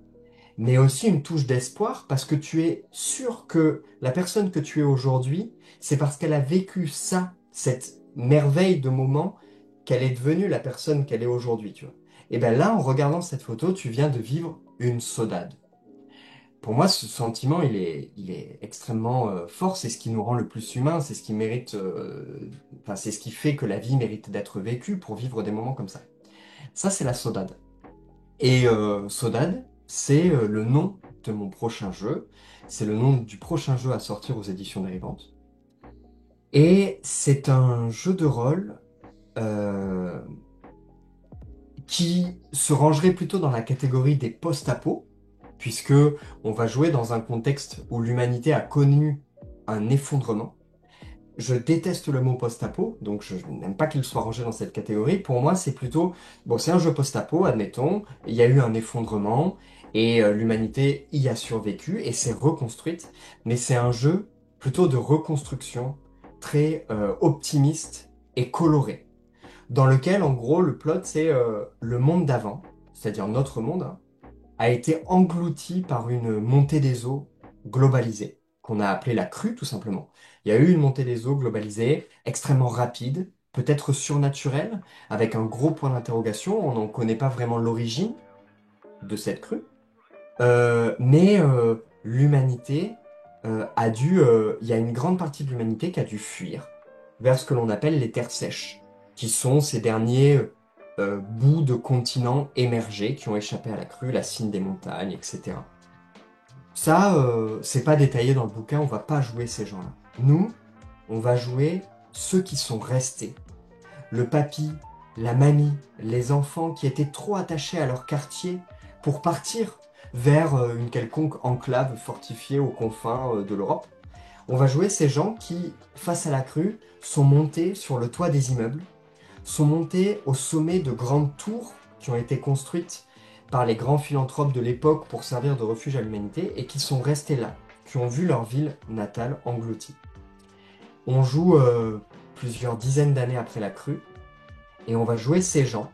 mais aussi une touche d'espoir parce que tu es sûr que la personne que tu es aujourd'hui, c'est parce qu'elle a vécu ça, cette merveille de moment, qu'elle est devenue la personne qu'elle est aujourd'hui, tu vois. Et bien là, en regardant cette photo, tu viens de vivre une saudade. Pour moi, ce sentiment, il est extrêmement fort. C'est ce qui nous rend le plus humain. C'est ce qui mérite, enfin, c'est ce qui fait que la vie mérite d'être vécue pour vivre des moments comme ça. Ça, c'est la saudade. Et Sodad, c'est le nom de mon prochain jeu. C'est le nom du prochain jeu à sortir aux éditions Dérivantes. Et c'est un jeu de rôle euh, qui se rangerait plutôt dans la catégorie des post-apo, puisque on va jouer dans un contexte où l'humanité a connu un effondrement. je déteste le mot post-apo, donc je n'aime pas qu'il soit rangé dans cette catégorie. Pour moi, c'est plutôt, bon, c'est un jeu post-apo, admettons, il y a eu un effondrement et l'humanité y a survécu et s'est reconstruite, mais c'est un jeu plutôt de reconstruction très optimiste et coloré, dans lequel, en gros, le plot, c'est le monde d'avant, c'est-à-dire notre monde, hein, a été englouti par une montée des eaux globalisée, qu'on a appelée la crue tout simplement. Il y a eu une montée des eaux globalisée, extrêmement rapide, peut-être surnaturelle, avec un gros point d'interrogation. On n'en connaît pas vraiment l'origine de cette crue. Mais l'humanité il y a une grande partie de l'humanité qui a dû fuir vers ce que l'on appelle les terres sèches, qui sont ces derniers bouts de continents émergés qui ont échappé à la crue, la cime des montagnes, etc. Ça, c'est pas détaillé dans le bouquin, on va pas jouer ces gens-là. Nous, on va jouer ceux qui sont restés. Le papy, la mamie, les enfants qui étaient trop attachés à leur quartier pour partir vers une quelconque enclave fortifiée aux confins de l'Europe. On va jouer ces gens qui, face à la crue, sont montés sur le toit des immeubles, sont montés au sommet de grandes tours qui ont été construites par les grands philanthropes de l'époque pour servir de refuge à l'humanité et qui sont restés là, qui ont vu leur ville natale engloutie. On joue plusieurs dizaines d'années après la crue et on va jouer ces gens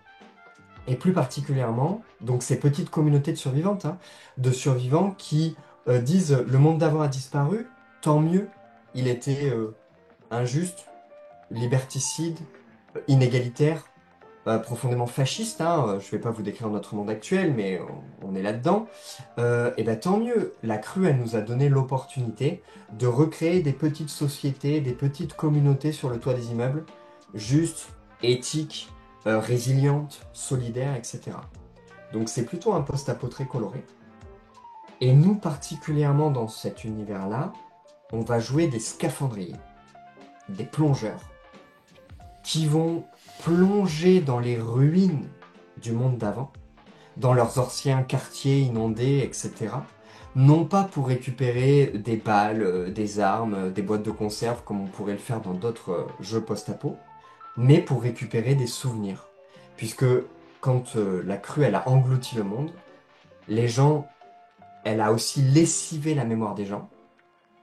et plus particulièrement donc ces petites communautés de survivantes, hein, de survivants qui disent le monde d'avant a disparu, tant mieux, il était injuste, liberticide, inégalitaire, profondément fasciste, hein, je ne vais pas vous décrire notre monde actuel, mais on est là-dedans. Et ben tant mieux, la crue, elle nous a donné l'opportunité de recréer des petites sociétés, des petites communautés sur le toit des immeubles, justes, éthiques, résilientes, solidaires, etc. Donc c'est plutôt un post-apo très coloré. Et nous, particulièrement dans cet univers-là, on va jouer des scaphandriers, des plongeurs qui vont plonger dans les ruines du monde d'avant, dans leurs anciens quartiers inondés, etc. Non pas pour récupérer des balles, des armes, des boîtes de conserve comme on pourrait le faire dans d'autres jeux post-apo, mais pour récupérer des souvenirs. Puisque quand la crue elle a englouti le monde, les gens, elle a aussi lessivé la mémoire des gens.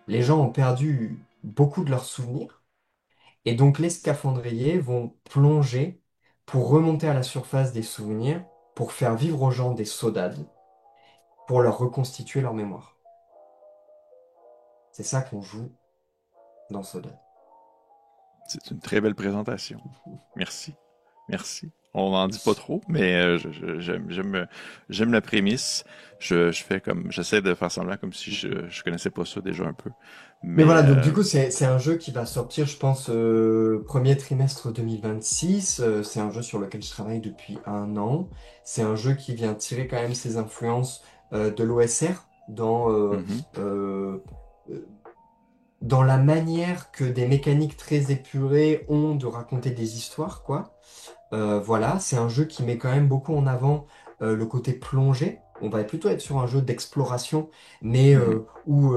Les gens ont perdu beaucoup de leurs souvenirs. Et donc les scaphandriers vont plonger pour remonter à la surface des souvenirs, pour faire vivre aux gens des saudades, pour leur reconstituer leur mémoire. C'est ça qu'on joue dans Sodade. C'est une très belle présentation. Merci. Merci. On n'en dit pas trop, mais j'aime la prémisse. Je fais comme, j'essaie de faire semblant comme si je connaissais pas ça déjà un peu. Mais Mais voilà, donc du coup, c'est un jeu qui va sortir, je pense, premier trimestre 2026. C'est un jeu sur lequel je travaille depuis un an. C'est un jeu qui vient tirer quand même ses influences de l'OSR mhm, euh, euh, dans la manière que des mécaniques très épurées ont de raconter des histoires, quoi. Voilà, c'est un jeu qui met quand même beaucoup en avant le côté plongée. On va plutôt être sur un jeu d'exploration, mais mhm, où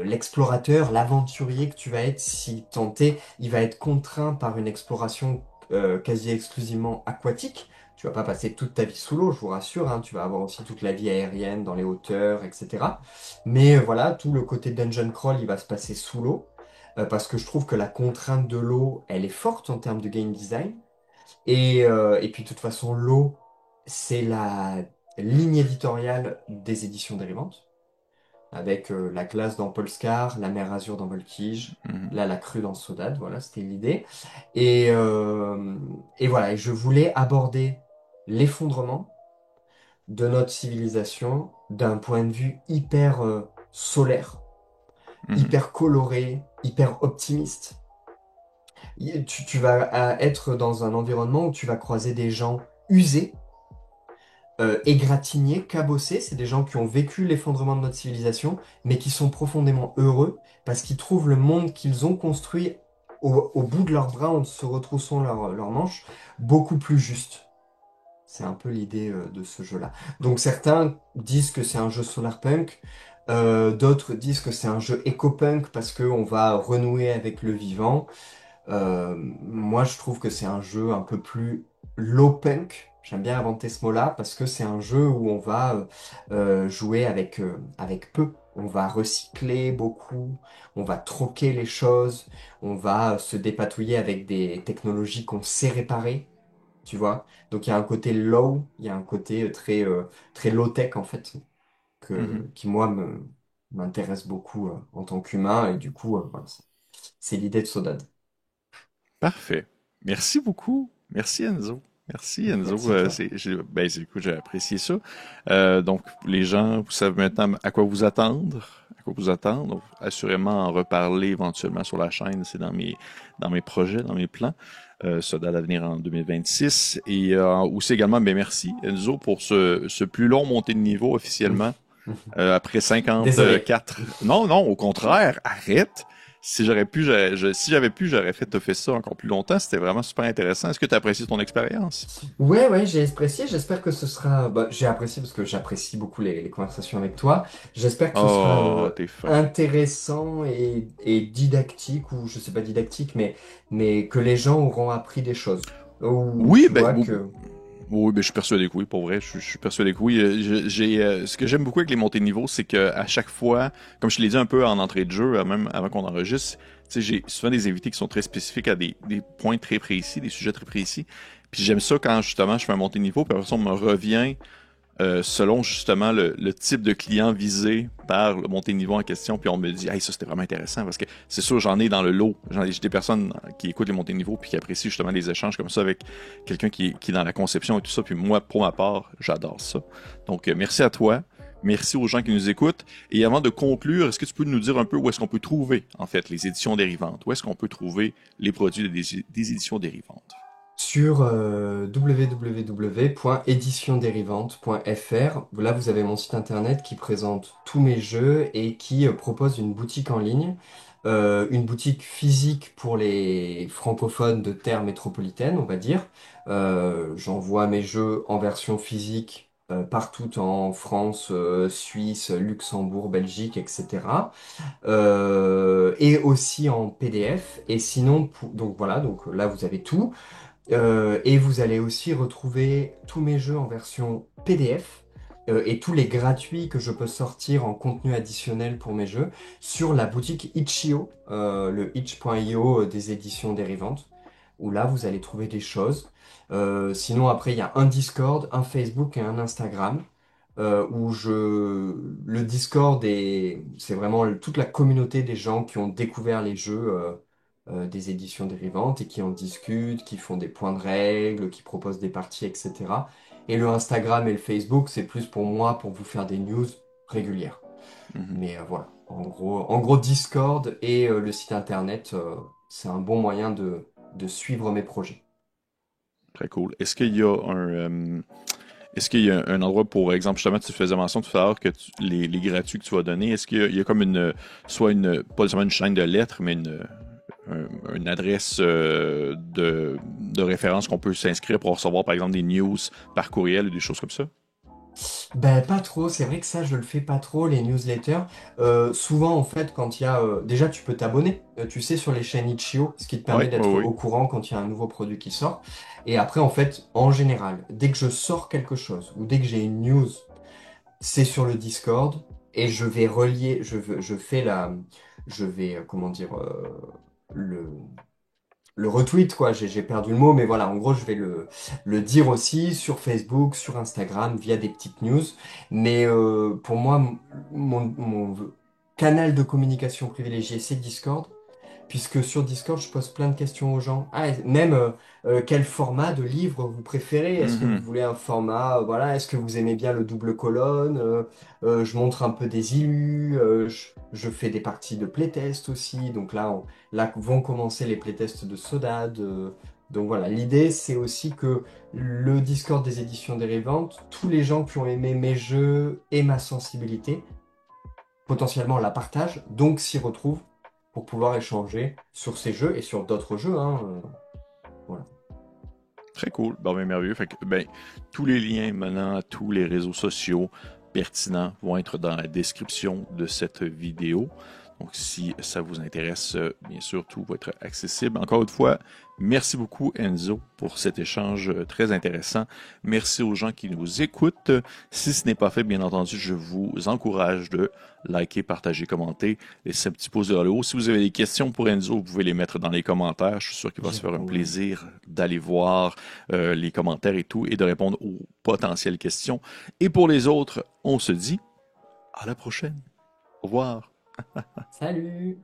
l'explorateur, l'aventurier que tu vas être, si tenté, il va être contraint par une exploration quasi exclusivement aquatique. Tu vas pas passer toute ta vie sous l'eau, je vous rassure, hein, tu vas avoir aussi toute la vie aérienne dans les hauteurs, etc. Mais voilà, tout le côté dungeon crawl, il va se passer sous l'eau, parce que je trouve que la contrainte de l'eau, elle est forte en termes de game design. Et puis, de toute façon, l'eau, c'est la ligne éditoriale des éditions Dérivante, avec la glace dans Polescar, la mer Azur dans Voltige, mhm. là, la crue dans Sodade, voilà, c'était l'idée. Et voilà, et je voulais aborder l'effondrement de notre civilisation d'un point de vue hyper solaire, Mhm. hyper coloré, hyper optimiste. Tu vas être dans un environnement où tu vas croiser des gens usés, égratignés, cabossés. C'est des gens qui ont vécu l'effondrement de notre civilisation, mais qui sont profondément heureux parce qu'ils trouvent le monde qu'ils ont construit au bout de leurs bras en se retroussant leurs manches beaucoup plus juste. C'est un peu l'idée de ce jeu-là. Donc certains disent que c'est un jeu solarpunk. D'autres disent que c'est un jeu éco-punk parce qu'on va renouer avec le vivant. Moi, je trouve que c'est un jeu un peu plus low punk. J'aime bien inventer ce mot-là parce que c'est un jeu où on va jouer avec peu. On va recycler beaucoup, on va troquer les choses, on va se dépatouiller avec des technologies qu'on sait réparer, tu vois. Donc il y a un côté low, il y a un côté très low-tech en fait, Mhm. qui moi m'intéresse beaucoup en tant qu'humain et du coup, voilà, c'est l'idée de Sodad. Parfait. Merci beaucoup. Merci Enzo. Merci Enzo. Merci à toi. Écoute, j'ai apprécié ça. Donc, les gens, vous savez maintenant à quoi vous attendre. À quoi vous attendre. Donc, assurément en reparler éventuellement sur la chaîne. C'est dans mes projets, dans mes plans. Ça date à venir en 2026. Et aussi également, ben merci Enzo pour ce plus long montée de niveau officiellement. Après Désolé. 54. Non, non, au contraire, arrête. Si j'avais pu, j'aurais fait te fait ça encore plus longtemps. C'était vraiment super intéressant. Est-ce que tu as apprécié ton expérience? Ouais, ouais, j'ai apprécié. J'espère que ce sera. Bah, j'ai apprécié parce que j'apprécie beaucoup les conversations avec toi. J'espère que ce sera Oh, t'es fin. intéressant et didactique, ou je sais pas didactique, mais que les gens auront appris des choses. Ou Oui, tu vois que. oui, ben, je suis persuadé que oui, pour vrai. Je suis persuadé que oui. Ce que j'aime beaucoup avec les montées de niveau, c'est que à chaque fois, comme je te l'ai dit un peu en entrée de jeu, même avant qu'on enregistre, tu sais, j'ai souvent des invités qui sont très spécifiques à des points très précis, des sujets très précis. Puis j'aime ça quand justement je fais un montée de niveau, puis après ça, on me revient selon justement le type de client visé par le montée de niveau en question, puis on me dit, hey, ça c'était vraiment intéressant parce que c'est sûr, j'en ai dans le lot. J'ai des personnes qui écoutent les montées de niveau puis qui apprécient justement les échanges comme ça avec quelqu'un qui est dans la conception et tout ça. Puis moi, pour ma part, j'adore ça. Donc, merci à toi. Merci aux gens qui nous écoutent. Et avant de conclure, est-ce que tu peux nous dire un peu où est-ce qu'on peut trouver, en fait, les éditions dérivantes? Où est-ce qu'on peut trouver les produits des éditions dérivantes? sur www.éditiondérivante.fr. Là, vous avez mon site internet qui présente tous mes jeux et qui propose une boutique en ligne, une boutique physique pour les francophones de terre métropolitaine, on va dire. J'envoie mes jeux en version physique partout en France, Suisse, Luxembourg, Belgique, etc. Et aussi en PDF. Et sinon, donc voilà, donc là vous avez tout. Et vous allez aussi retrouver tous mes jeux en version PDF et tous les gratuits que je peux sortir en contenu additionnel pour mes jeux sur la boutique Itch.io, le itch.io des éditions dérivantes, où là vous allez trouver des choses. Sinon après il y a un Discord, un Facebook et un Instagram. Le Discord c'est vraiment toute la communauté des gens qui ont découvert les jeux des éditions dérivantes et qui en discutent, qui font des points de règles, qui proposent des parties, etc. Et le Instagram et le Facebook, c'est plus pour moi, pour vous faire des news régulières. Mhm. Mais voilà, en gros, Discord et le site internet, c'est un bon moyen de suivre mes projets. Très cool. Est-ce qu'il y a un endroit, pour exemple, justement, tu faisais mention tout à l'heure que les gratuits que tu vas donner, est-ce qu'il y a comme soit pas nécessairement une chaîne de lettres, mais une adresse de référence qu'on peut s'inscrire pour recevoir, par exemple, des news par courriel ou des choses comme ça? Ben pas trop, c'est vrai que ça je le fais pas trop, les newsletters. Souvent en fait quand il y a... déjà tu peux t'abonner, tu sais, sur les chaînes Itch.io, ce qui te Oui, permet oui, d'être oui. au courant quand il y a un nouveau produit qui sort. Et après en fait, en général, dès que je sors quelque chose ou dès que j'ai une news, c'est sur le Discord et je vais relier, je fais je vais, comment dire, le, le retweet, quoi. J'ai perdu le mot, mais voilà, en gros, je vais le dire aussi sur Facebook, sur Instagram, via des petites news. Mais pour moi, mon canal de communication privilégié, c'est Discord, puisque sur Discord, je pose plein de questions aux gens. Ah, et même quel format de livre vous préférez? Est-ce que vous Mhm, voulez un format, voilà, est-ce que vous aimez bien le double colonne? Je montre un peu des illus, je fais des parties de playtest aussi. Donc là vont commencer les playtests de Sodad. Donc voilà, l'idée c'est aussi que le Discord des éditions dérivantes, tous les gens qui ont aimé mes jeux et ma sensibilité, potentiellement la partagent, donc s'y retrouvent pour pouvoir échanger sur ces jeux et sur d'autres jeux, hein, voilà. très cool. Bon, ben, merveilleux. Fait que, ben, tous les liens maintenant à tous les réseaux sociaux, pertinents vont être dans la description de cette vidéo. Donc, si ça vous intéresse, bien sûr, tout va être accessible. Encore une fois, merci beaucoup Enzo pour cet échange très intéressant. Merci aux gens qui nous écoutent. Si ce n'est pas fait, bien entendu, je vous encourage de liker, partager, commenter, laisser un petit pouce vers le haut. Si vous avez des questions pour Enzo, vous pouvez les mettre dans les commentaires. Je suis sûr qu'il va se faire un plaisir d'aller voir les commentaires et tout et de répondre aux potentielles questions. Et pour les autres, on se dit à la prochaine. Au revoir. Salut!